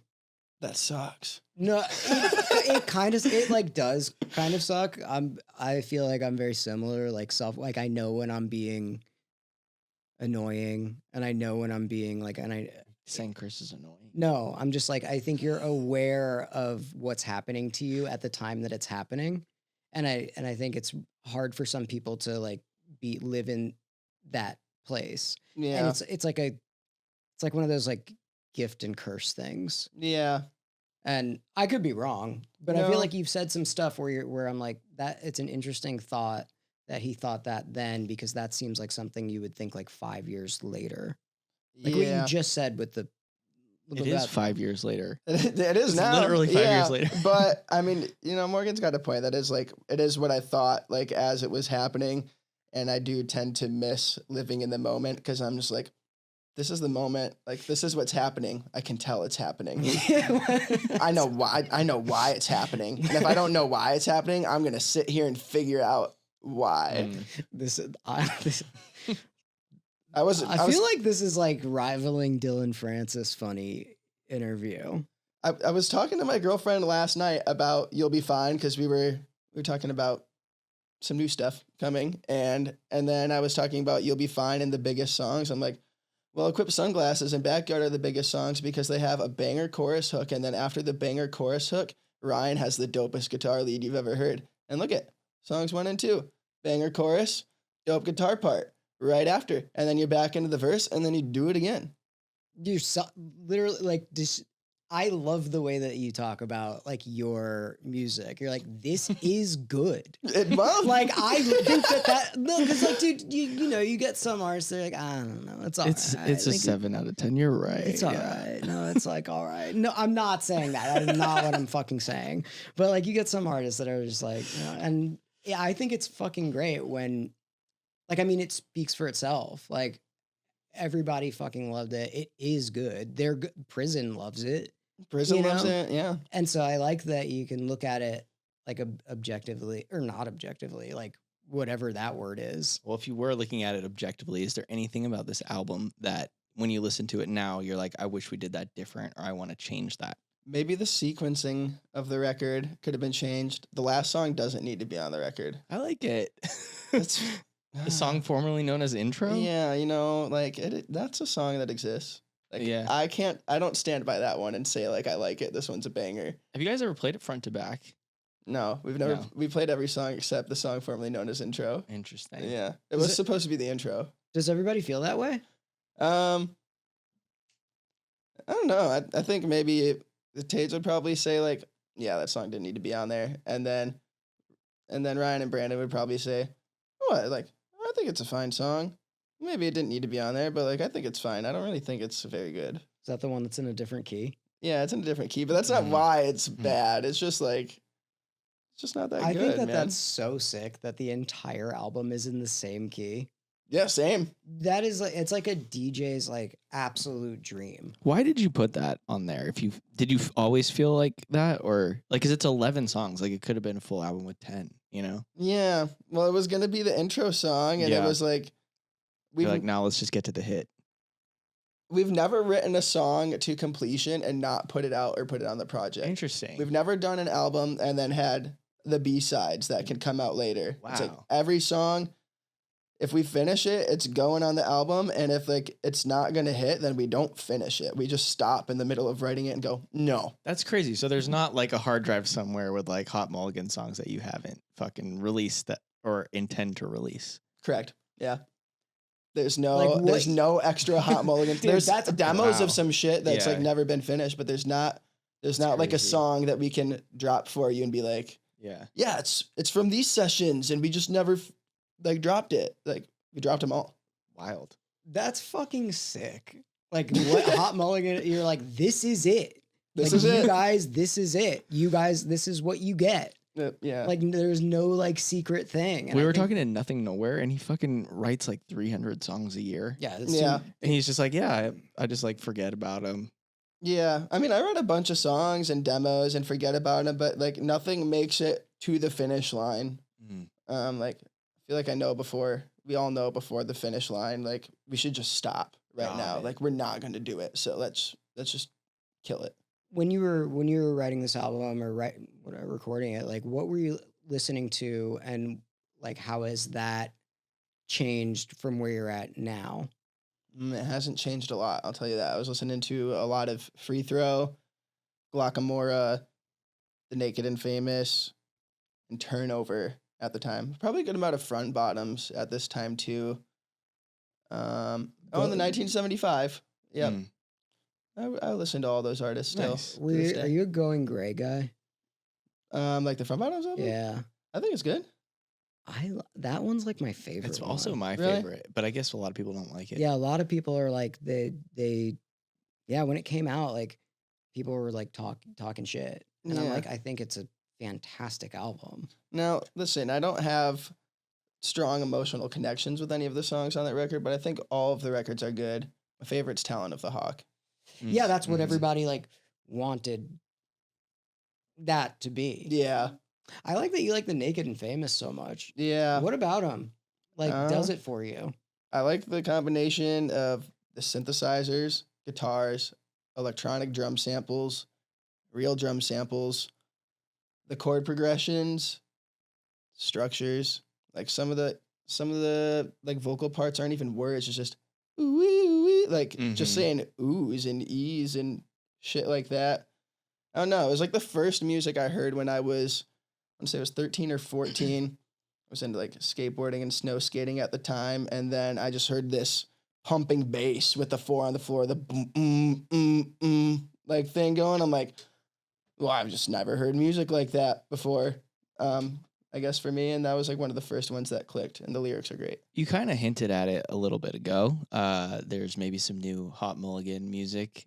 That sucks.
No, it kind of, it like does kind of suck. I feel like I'm very similar, like I know when I'm being annoying and I know when I'm being like,
Saying Chris is annoying.
No, I'm just like, I think you're aware of what's happening to you at the time that it's happening. And I think it's hard for some people to like live in that place.
Yeah.
And it's like one of those like gift and curse things.
Yeah.
And I could be wrong, but I
No.
feel like you've said some stuff where I'm like, that it's an interesting thought that he thought that then, because that seems like something you would think like 5 years later. Like what you just said with the
It is 5 years later.
It is
It's
now.
literally 5 years later.
But I mean, Morgan's got a point. That is like, it is what I thought like as it was happening. And I do tend to miss living in the moment because I'm just like, this is the moment. Like, this is what's happening. I can tell it's happening. I know why it's happening. And if I don't know why it's happening, I'm going to sit here and figure out why.
I feel like this is like rivaling Dylan Francis funny interview.
I was talking to my girlfriend last night about You'll Be Fine because we were talking about some new stuff coming, and then I was talking about You'll Be Fine and the biggest songs. I'm like, well, Equip Sunglasses and Backyard are the biggest songs because they have a banger chorus hook, and then after the banger chorus hook, Ryan has the dopest guitar lead you've ever heard. And look at songs 1 and 2, banger chorus, dope guitar part right after, and then you're back into the verse, and then you do it again.
You're literally like this. I love the way that you talk about like your music. You're like, this is good. Like I think that no, because like, dude, you get some artists. They're like, I don't know, it's all right.
It's a 7 out of 10. You're right.
It's all right. No, it's like all right. No, I'm not saying that. That is not what I'm fucking saying. But like, you get some artists that are just like, and yeah, I think it's fucking great when, like, I mean, it speaks for itself. Like, everybody fucking loved it. It is good. Prison loves it.
Prison loves it, yeah.
And so I like that you can look at it like objectively or not objectively, like whatever that word is.
Well, if you were looking at it objectively, is there anything about this album that when you listen to it now, you're like, I wish we did that different, or I want to change that?
Maybe the sequencing of the record could have been changed. The last song doesn't need to be on the record.
I like it.
It's
the song formerly known as Intro?
Yeah, like that's a song that exists. Like,
yeah.
I don't stand by that one and say like I like it. This one's a banger.
Have you guys ever played it front to back?
No, we played every song except the song formerly known as Intro.
Interesting.
Yeah. It was supposed to be the intro.
Does everybody feel that way?
I don't know. I think maybe the Tades would probably say like, yeah, that song didn't need to be on there. And then Ryan and Brandon would probably say, what? Like, I think it's a fine song. Maybe it didn't need to be on there, but like I think it's fine. I don't really think it's very good.
Is that the one that's in a different key?
Yeah, it's in a different key, but that's not why it's bad. It's just like, it's just not that good.
I think
man.
that's so sick that the entire album is in the same key.
Yeah, same.
That is like, it's like a DJ's like absolute dream.
Why did you put that on there? Did you always feel like that, or like, cause it's 11 songs, like it could have been a full album with 10,
Yeah. Well, it was going to be the intro song, and it was like,
we're like, now let's just get to the hit.
we've never written a song to completion and not put it out or put it on the project.
Interesting.
We've never done an album and then had the B-sides that can come out later.
Wow.
It's like every song, if we finish it, it's going on the album. And if like it's not going to hit, then we don't finish it. We just stop in the middle of writing it and go, no.
That's crazy. So there's not like a hard drive somewhere with like Hot Mulligan songs that you haven't fucking released that or intend to release.
Correct. Yeah. There's
Like,
there's
what-
no extra Hot Mulligan.
Dude,
There's
that's-
demos
wow.
of some shit that's
Yeah.
like never been finished, but there's not like a
crazy.
song that we can drop for you and be like,
Yeah.
yeah, it's from these sessions and we just never like dropped it. Like we dropped them all.
Wild.
That's fucking sick. Like what Hot Mulligan, you're like, this is it.
This
Like,
is
you
it.
guys, this is it. You guys, this is what you get.
Yeah.
Like there's no like secret thing. And
We
I
were
think-
talking to Nothing Nowhere, and he fucking writes like 300 songs a year.
Yeah. It's
Yeah.
And he's just like, yeah, I just like forget about him.
Yeah. I mean, I write a bunch of songs and demos and forget about them, but like nothing makes it to the finish line. Like I feel like we all know before the finish line, like we should just stop right
Got
now.
it.
Like we're not going to do it. So let's just kill it.
when you were writing this album or recording it, like what were you listening to, and like how has that changed from where you're at now?
It hasn't changed a lot. I'll tell you that. I was listening to a lot of Free Throw, Glockamora, The Naked and Famous, and Turnover at the time. Probably a good amount of Front Bottoms at this time too. In the 1975. Yep.
Mm.
I listen to all those artists still.
Nice.
to this
Are
day.
you a Going Gray guy?
Like the Front Bottoms album?
Yeah.
I think it's good.
That one's like my favorite.
It's also
one.
my
Really?
favorite, but I guess a lot of people don't like it.
Yeah, a lot of people are like yeah, when it came out, like people were like talking shit. And I'm
Yeah.
like, I think it's a fantastic album.
Now, listen, I don't have strong emotional connections with any of the songs on that record, but I think all of the records are good. My favorite's Talon of the Hawk.
Mm.
Yeah, that's what
Mhm.
everybody like wanted that to be.
Yeah.
I like that you like the Naked and Famous so much.
Yeah.
What about him? Like, does it for you?
I like the combination of the synthesizers, guitars, electronic drum samples, real drum samples, the chord progressions, structures. Like some of the like vocal parts aren't even words, it's just ooh, ooh, ooh, like just
Mhm.
saying oohs and e's and shit like that. I don't know. It was like the first music I heard when I was, I want to say I was 13 or 14. I was into like skateboarding and snow skating at the time, and then I just heard this pumping bass with the 4 on the floor, the boom, like thing going. I'm like, well, I've just never heard music like that before. I guess for me, and that was like one of the first ones that clicked, and the lyrics are great.
You kind of hinted at it a little bit ago. There's maybe some new Hot Mulligan music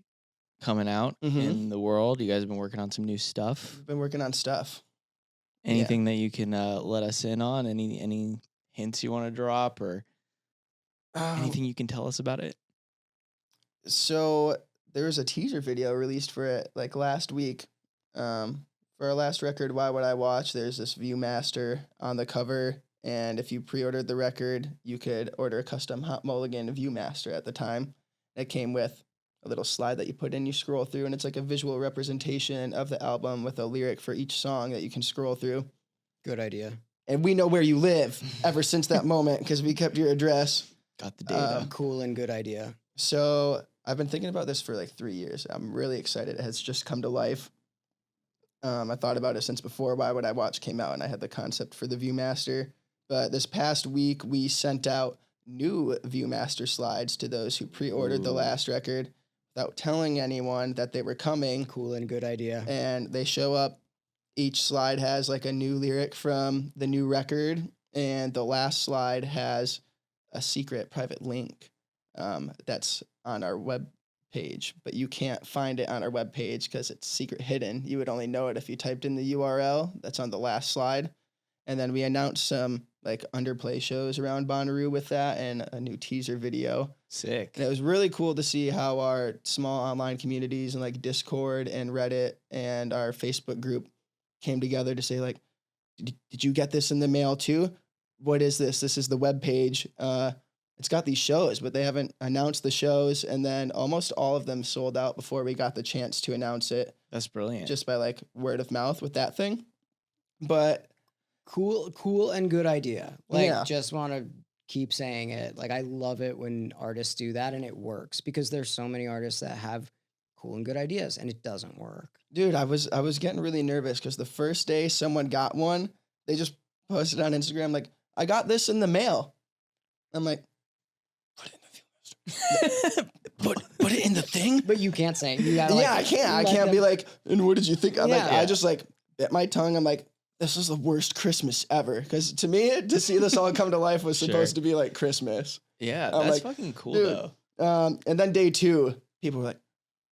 coming out
Mhm.
in the world. You guys have been working on some new stuff.
I've been working on stuff.
Anything that you can let us in on? Any hints you want to drop, or anything you can tell us about it?
So there was a teaser video released for it like last week. For our last record, Why Would I Watch? There's this Viewmaster on the cover, and if you pre-ordered the record, you could order a custom Hot Mulligan Viewmaster at the time. It came with a little slide that you put in, you scroll through, and it's like a visual representation of the album with a lyric for each song that you can scroll through.
Good idea.
And we know where you live ever since that moment because we kept your address.
Got the data.
Cool and good idea.
So I've been thinking about this for like 3 years. I'm really excited. It has just come to life. I thought about it since before Why Would I Watch came out, and I had the concept for the Viewmaster. But this past week, we sent out new Viewmaster slides to those who pre-ordered the
Ooh.
last record without telling anyone that they were coming.
Cool and good idea.
And they show up. Each slide has like a new lyric from the new record, and the last slide has a secret private link that's on our web page, but you can't find it on our web page because it's secret hidden. You would only know it if you typed in the URL that's on the last slide. And then we announced some like underplay shows around Bonnaroo with that, and a new teaser video.
Sick.
And it was really cool to see how our small online communities and like Discord and Reddit and our Facebook group came together to say like, did you get this in the mail too? What is this? This is the webpage. it's got these shows, but they haven't announced the shows. And then almost all of them sold out before we got the chance to announce it.
That's brilliant.
Just by like word of mouth with that thing. But
cool and good idea. Like,
Yeah.
just want to keep saying it. Like, I love it when artists do that and it works, because there's so many artists that have cool and good ideas and it doesn't work.
dude, I was getting really nervous because the first day someone got one, they just posted on Instagram like, I got this in the mail. I'm like, put it in the Viewmaster. put it in the thing.
But you can't say it. You gotta, like,
Yeah, I can't. I
let
can't be
them-
like, and what did you think? I'm like,
Yeah.
I just like bit my tongue. I'm like, this is the worst Christmas ever. Because to me, to see this all come to life was
Sure.
supposed to be like Christmas.
Yeah,
I'm
that's
like,
fucking cool
dude,
though.
And then day 2, people were like,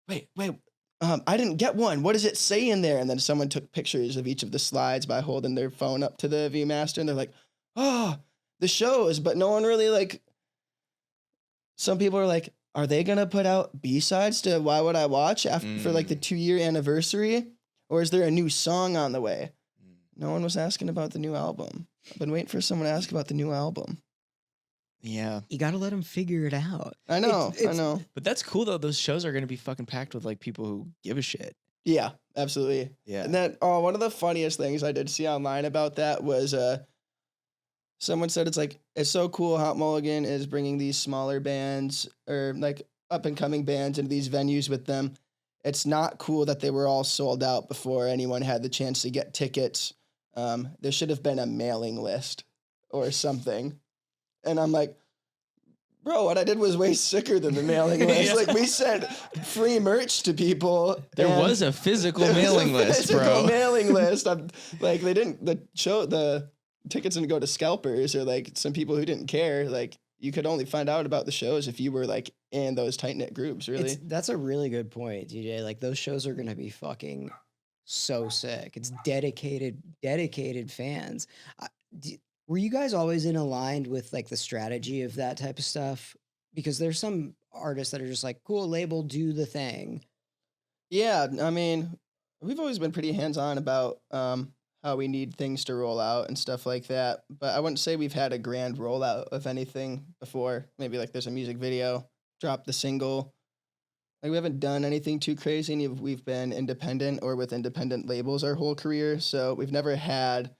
wait, I didn't get one. What does it say in there? And then someone took pictures of each of the slides by holding their phone up to the Viewmaster, and they're like, oh, the shows. But no one really like, some people are like, are they going to put out B-sides to Why Would I Watch after for like the 2-year anniversary? Or is there a new song on the way? No one was asking about the new album. I've been waiting for someone to ask about the new album.
Yeah,
You got to let them figure it out.
I know, I
It's-
know.
but that's cool though. Those shows are gonna be fucking packed with like people who give a shit.
Yeah, absolutely.
Yeah.
And then, one of the funniest things I did see online about that was someone said it's so cool how Mulligan is bringing these smaller bands or like up and coming bands into these venues with them. It's not cool that they were all sold out before anyone had the chance to get tickets. There should have been a mailing list or something. And I'm like, bro, what I did was way sicker than the mailing list.
Yeah.
Like, we sent free merch to people.
There
and
was a physical
there was a
mailing list,
physical
bro.
mailing list. I'm like, the tickets didn't go to scalpers or like some people who didn't care. Like, you could only find out about the shows if you were like in those tight knit groups. Really,
That's a really good point, DJ. Like, those shows are going to be fucking so sick. It's dedicated fans. Were you guys always in aligned with like the strategy of that type of stuff? Because there's some artists that are just like, cool, label, do the thing.
yeah. I mean, we've always been pretty hands on about how we need things to roll out and stuff like that. But I wouldn't say we've had a grand rollout of anything before. Maybe like there's a music video, drop the single. Like, we haven't done anything too crazy, and we've been independent or with independent labels our whole career. So we've never had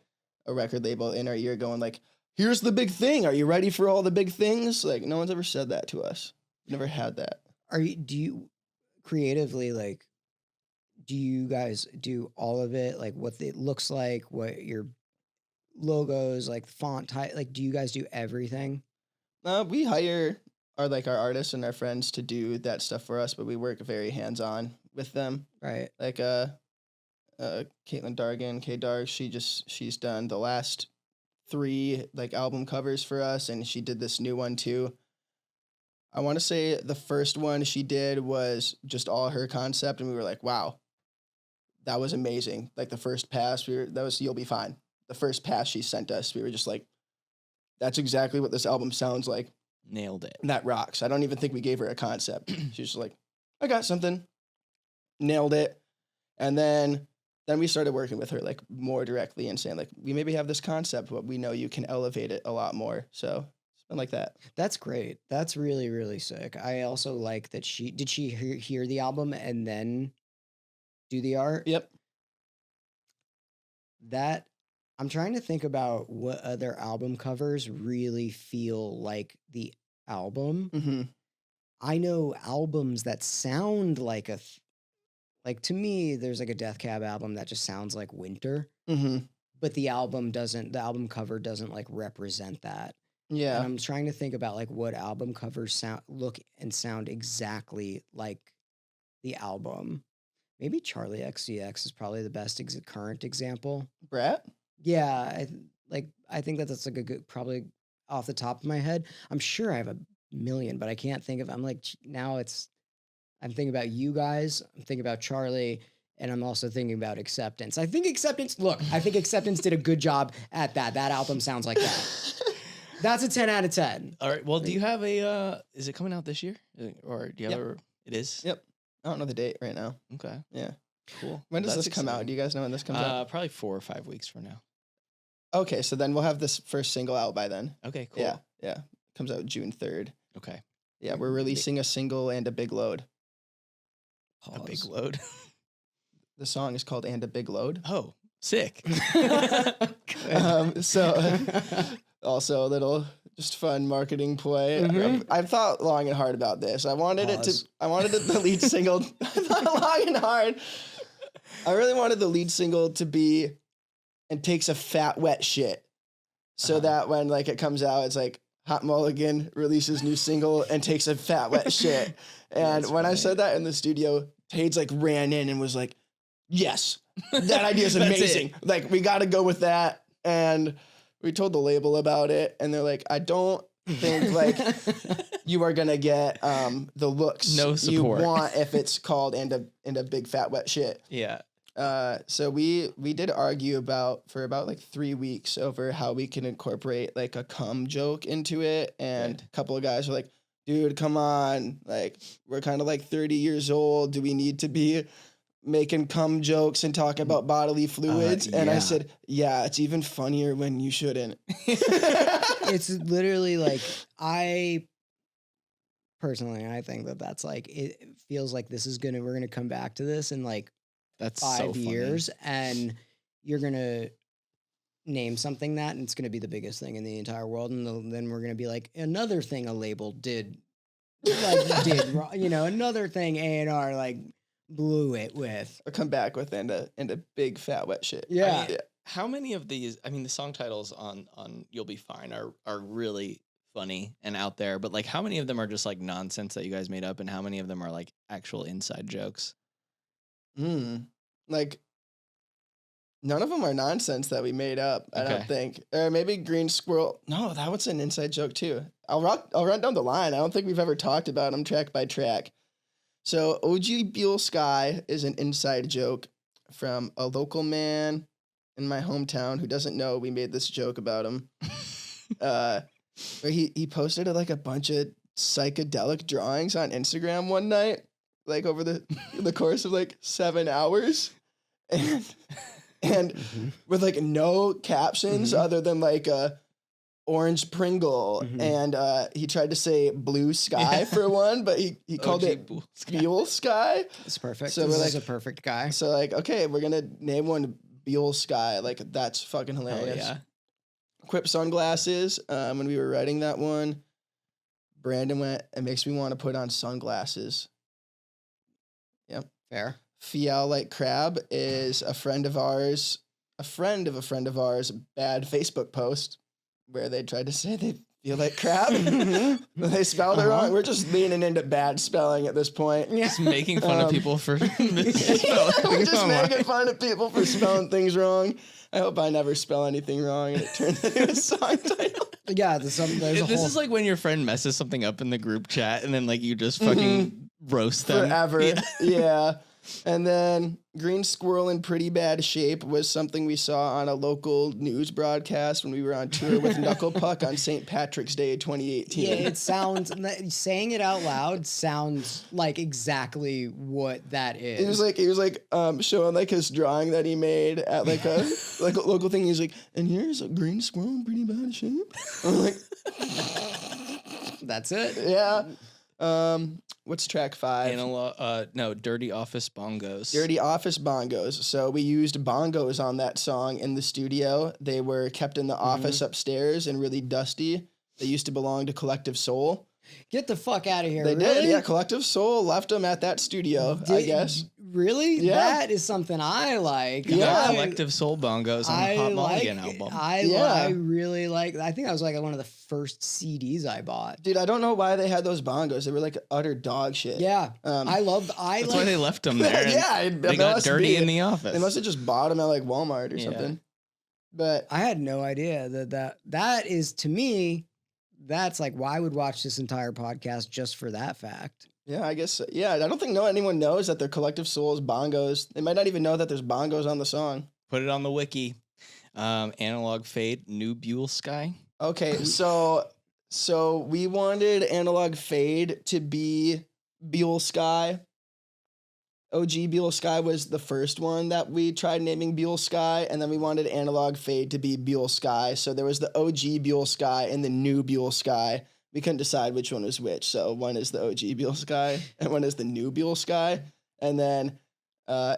a record label in our ear going like, here's the big thing. Are you ready for all the big things? Like, no one's ever said that to us. Never had that.
Do you creatively, like, do you guys do all of it? Like, what it looks like, what your logos, like font type, like, do you guys do everything?
We hire our artists and our friends to do that stuff for us, but we work very hands-on with them.
Right.
Like, Caitlin Dargan, K-Darg, she's done the last 3 like album covers for us, and she did this new one too. I want to say the first one she did was just all her concept, and we were like, wow, that was amazing. Like, the first pass, that was You'll Be Fine. The first pass she sent us, we were just like, that's exactly what this album sounds like.
Nailed it.
And that rocks. I don't even think we gave her a concept. She's just like, I got something. Nailed it. And then we started working with her like more directly and saying like, we maybe have this concept, but we know you can elevate it a lot more. So it's been like that.
That's great. That's really, really sick. I also like that she hear the album and then do the art.
Yep.
That I'm trying to think about what other album covers really feel like the album.
Mm-hmm.
I know albums that sound like like, to me, there's like a Death Cab album that just sounds like winter,
Mm-hmm.
but the album cover doesn't like represent that. And
Yeah.
I'm trying to think about like what album covers look and sound exactly like the album. Maybe Charlie XCX is probably the best current example.
Brat?
Yeah, I think that's like a good, probably off the top of my head. I'm sure I have a million, but I can't think of. I'm like, now I'm thinking about you guys. I'm thinking about Charlie, and I'm also thinking about Acceptance. I think Acceptance did a good job at that. That album sounds like that. That's a 10 out of 10.
All right. Well, do you have a? Is it coming out this year, or do you have
Yep.
It is.
Yep. I don't know the date right now.
Okay.
Yeah.
Cool.
When does
That's
this come out?
exciting.
Do you guys know when this comes out?
Probably 4 or 5 weeks from now.
Okay, so then we'll have this first single out by then.
Okay. Cool.
Yeah. Yeah. Comes out June 3rd.
Okay.
Yeah, we're releasing a single and a big load.
A big load.
The song is called And a Big Load.
Oh, sick.
So also a little just fun marketing play. I've thought long and hard about this. I wanted the lead single. I thought long and hard. I really wanted the lead single to be and takes a fat wet shit. So that when like it comes out, it's like Hot Mulligan releases new single and takes a fat wet shit. And when I said that in the studio, Paige like ran in and was like, yes, that idea is amazing. Like, we got to go with that. And we told the label about it. And they're like, I don't think like you are going to get the looks you want if it's called and a big fat wet shit.
Yeah.
So we did argue for about like 3 weeks over how we can incorporate like a cum joke into it. And a couple of guys were like, dude, come on. Like, we're kind of like 30 years old. Do we need to be making cum jokes and talking about bodily fluids? And I said, yeah, it's even funnier when you shouldn't.
It's literally like, I think that's like, it feels like we're going to come back to this in like
that's
5 years and you're going to name something that, and it's going to be the biggest thing in the entire world. And then we're going to be like, another thing a label did, another thing A&R like blew it with.
Or come back with and a big fat wet shit.
Yeah.
I mean, how many of these, I mean, the song titles on You'll Be Fine are really funny and out there, but like how many of them are just like nonsense that you guys made up, and how many of them are like actual inside jokes?
Like none of them are nonsense that we made up, I don't think. Or maybe Green Squirrel. No, that was an inside joke too. I'll run down the line. I don't think we've ever talked about them track by track. So OG Buell Sky is an inside joke from a local man in my hometown who doesn't know we made this joke about him. Where he posted like a bunch of psychedelic drawings on Instagram one night, like over the course of like 7 hours. And with like no captions other than like a orange Pringle, and he tried to say blue sky for one, but he called it Buell Sky.
It's perfect.
So
this
we're
is
like,
a perfect guy.
So like, okay, we're gonna name one Buell Sky. Like, that's fucking hilarious.
Yeah.
Quip sunglasses. When we were writing that one, Brandon went, it makes me want to put on sunglasses. Yep.
Fair.
Fiel like crab is a friend of ours, bad Facebook post where they tried to say they feel like crab. They spelled it wrong. We're just leaning into bad spelling at this point.
Just making fun of people for
misspelling. We're just making fun of people for spelling things wrong. I hope I never spell anything wrong and it turns into a song title.
Yeah, this
is like when your friend messes something up in the group chat and then like you just fucking roast them
forever. Yeah. And then Green Squirrel in Pretty Bad Shape was something we saw on a local news broadcast when we were on tour with Knuckle Puck on St. Patrick's Day 2018.
Yeah, it sounds, saying it out loud sounds like exactly what that is.
He was like showing like his drawing that he made at like a local thing. He's like, and here's a green squirrel in pretty bad shape. I'm like,
that's it.
Yeah. What's track 5?
Dirty Office Bongos.
Dirty Office Bongos. So we used bongos on that song in the studio. They were kept in the office upstairs and really dusty. They used to belong to Collective Soul.
Get the fuck out of here.
They
really?
did, yeah. Collective Soul left them at that studio, I guess.
Really?
Yeah.
That is something I like.
Yeah.
Collective Soul Bongos on the Hot Mulligan album.
I really like, I think that was like one of the first CDs I bought.
Dude, I don't know why they had those bongos. They were like utter dog shit.
Yeah.
That's why they left them there.
Yeah.
They got dirty in the office.
They must have just bought them at like Walmart or something. But
I had no idea that is, to me, that's like why I would watch this entire podcast just for that fact.
Yeah, I guess. Yeah, I don't think anyone knows that they're Collective Souls bongos. They might not even know that there's bongos on the song.
Put it on the wiki. Analog Fade, New Buell Sky.
Okay, so we wanted Analog Fade to be Buell Sky. OG Buell Sky was the first one that we tried naming Buell Sky, and then we wanted Analog Fade to be Buell Sky. So there was the OG Buell Sky and the new Buell Sky. we couldn't decide which one was which. So one is the OG Buell Sky and one is the new Buell Sky. And then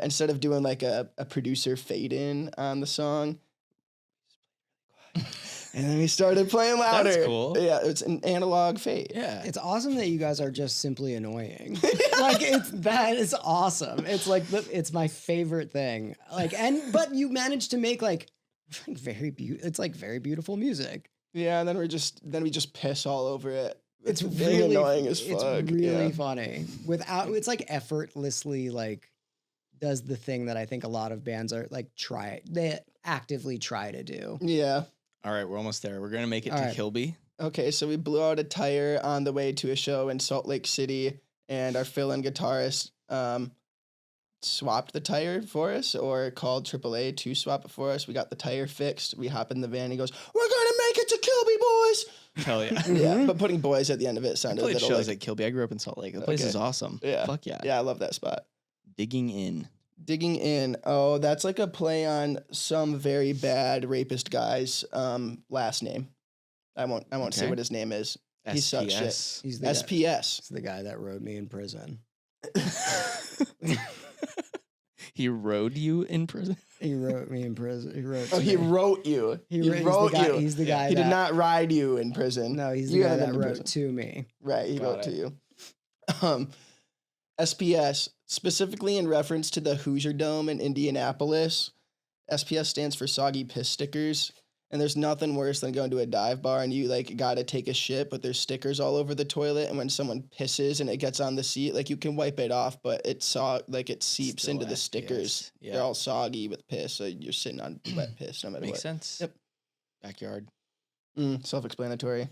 instead of doing like a producer fade in on the song, and then we started playing louder.
That's cool.
Yeah, it's an analog fade.
Yeah.
It's awesome that you guys are just simply annoying. Like that is awesome. It's like it's my favorite thing. Like but you managed to make like it's like very beautiful music.
Yeah, and then we just piss all over it.
It's
really
really
annoying as fuck.
It's really
yeah.
funny. It's like effortlessly like does the thing that I think a lot of bands are like they actively try to do.
Yeah.
All right, we're almost there. We're gonna make it
All
to
right.
Kilby.
Okay, so we blew out a tire on the way to a show in Salt Lake City, and our fill-in guitarist swapped the tire for us, or called AAA to swap it for us. We got the tire fixed. We hop in the van. He goes, "We're gonna make it to Kilby, boys!"
Hell yeah.
Yeah, but putting boys at the end of it
I
sounded a
played
little
shows
like,
at Kilby. I grew up in Salt Lake. The place
Okay.
is awesome.
Yeah.
Fuck yeah.
Yeah, I love that spot.
Digging in.
Digging in. Oh, that's like a play on some very bad rapist guy's last name. I won't say
Okay.
what his name is. He sucks shit.
SPS.
He's the guy,
SPS.
he's the guy that rode me in prison.
He rode you in prison.
He wrote me in prison. He wrote.
Oh,
to
he
me.
wrote you. He wrote you.
He's the guy.
He
that,
did not ride you in prison.
No, he's the
You
guy
got him
that
in
wrote
prison.
to me.
Right, he
Got
wrote
it.
to you. SPS, specifically in reference to the Hoosier Dome in Indianapolis. SPS stands for Soggy Piss Stickers. And there's nothing worse than going to a dive bar and you like gotta take a shit, but there's stickers all over the toilet. And when someone pisses and it gets on the seat, like you can wipe it off, but it seeps
Still
into the
SPS.
stickers.
Yeah.
They're all soggy with piss, so you're sitting on wet piss no matter
Makes
what.
sense.
Yep.
Backyard.
Self-explanatory.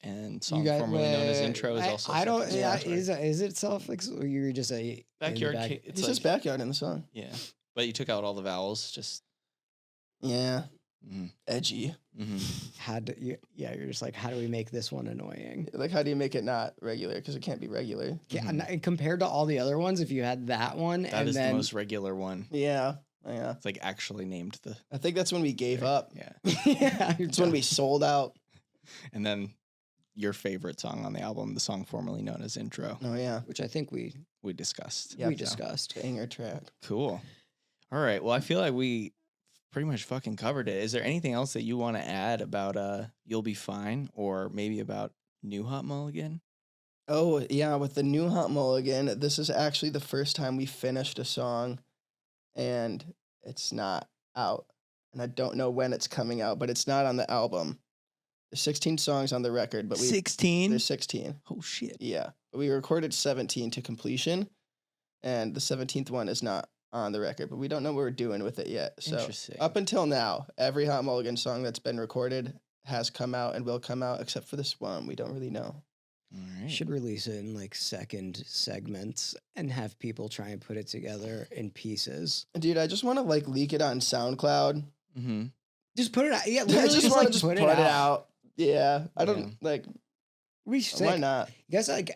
And song formerly known as intro is also.
I don't. Yeah,
self-explanatory.
is it self? Or you're just a
Backyard.
in the back-
It's
He says
like,
backyard in the song.
yeah, but you took out all the vowels. Just.
Yeah,
Mm,
edgy.
You're just like, how do we make this one annoying?
Like, how do you make it not regular? Because it can't be regular.
Yeah, and compared to all the other ones, if you had that one,
That
and
is
then
the most regular one.
Yeah.
It's like actually named the.
I think that's when we gave up.
Yeah,
yeah,
It's when we sold out.
and then your favorite song on the album, the song formerly known as intro,
Oh, yeah.
which I think we
discussed.
Yep.
discussed.
Banger track.
Cool. All right. Well, I feel like we pretty much fucking covered it. Is there anything else that you want to add about You'll Be Fine, or maybe about New Hot Mulligan?
Oh, yeah. With the new Hot Mulligan, this is actually the first time we finished a song and it's not out. And I don't know when it's coming out, but it's not on the album. There's 16 songs on the record, but
16.
there's 16.
Oh shit.
Yeah. But we recorded 17 to completion, and the 17th one is not on the record, but we don't know what we're doing with it yet. So
Interesting.
up until now, every Hot Mulligan song that's been recorded has come out and will come out, except for this one. We don't really know.
All right.
Should release it in like second segments and have people try and put it together in pieces.
Dude, I just want to like leak it on SoundCloud.
Mm-hmm.
Just put it out. Yeah,
I
literally
just
just
want
like
to
put it out.
Yeah. I don't
Yeah.
like,
We should
why not?
You guys like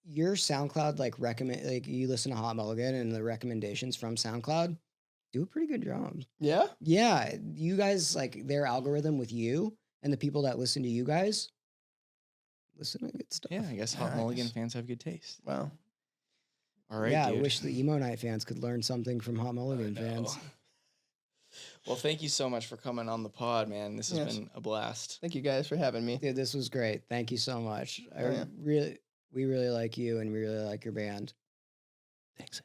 your SoundCloud like recommend like you listen to Hot Mulligan and the recommendations from SoundCloud do a pretty good job.
Yeah.
Yeah, you guys like their algorithm with you and the people that listen to you guys listen to good stuff.
Yeah, I guess Hot
Nice.
Mulligan fans have good taste.
Wow.
All right,
yeah,
dude.
I wish the Emo Night fans could learn something from Hot Mulligan
know.
fans.
Well, thank you so much for coming on the pod, man. This has
Yes.
been a blast.
Thank you guys for having me.
Dude, this was great. Thank you so much.
Oh, yeah.
We really like you and we really like your band.
Thanks.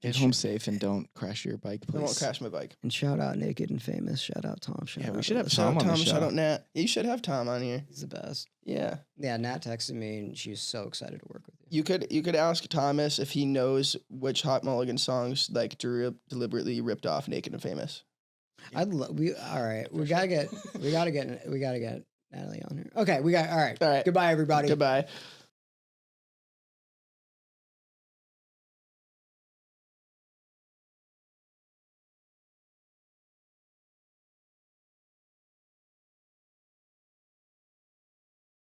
Get home safe and don't crash your bike,
I
please.
won't crash my bike.
And shout out Naked and Famous. Shout out Tom. Shout
Yeah, we
out
should have
Alyssa.
Shout
Tom
out
on the
Tom,
show.
shout out Nat. You should have Tom on here.
He's the best.
Yeah.
Yeah, Nat texted me and she was so excited to work with you.
You could ask Thomas if he knows which Hot Mulligan songs like deliberately ripped off Naked and Famous.
All right. We gotta get Natalie on here. Okay, all right.
All right.
Goodbye, everybody.
Goodbye.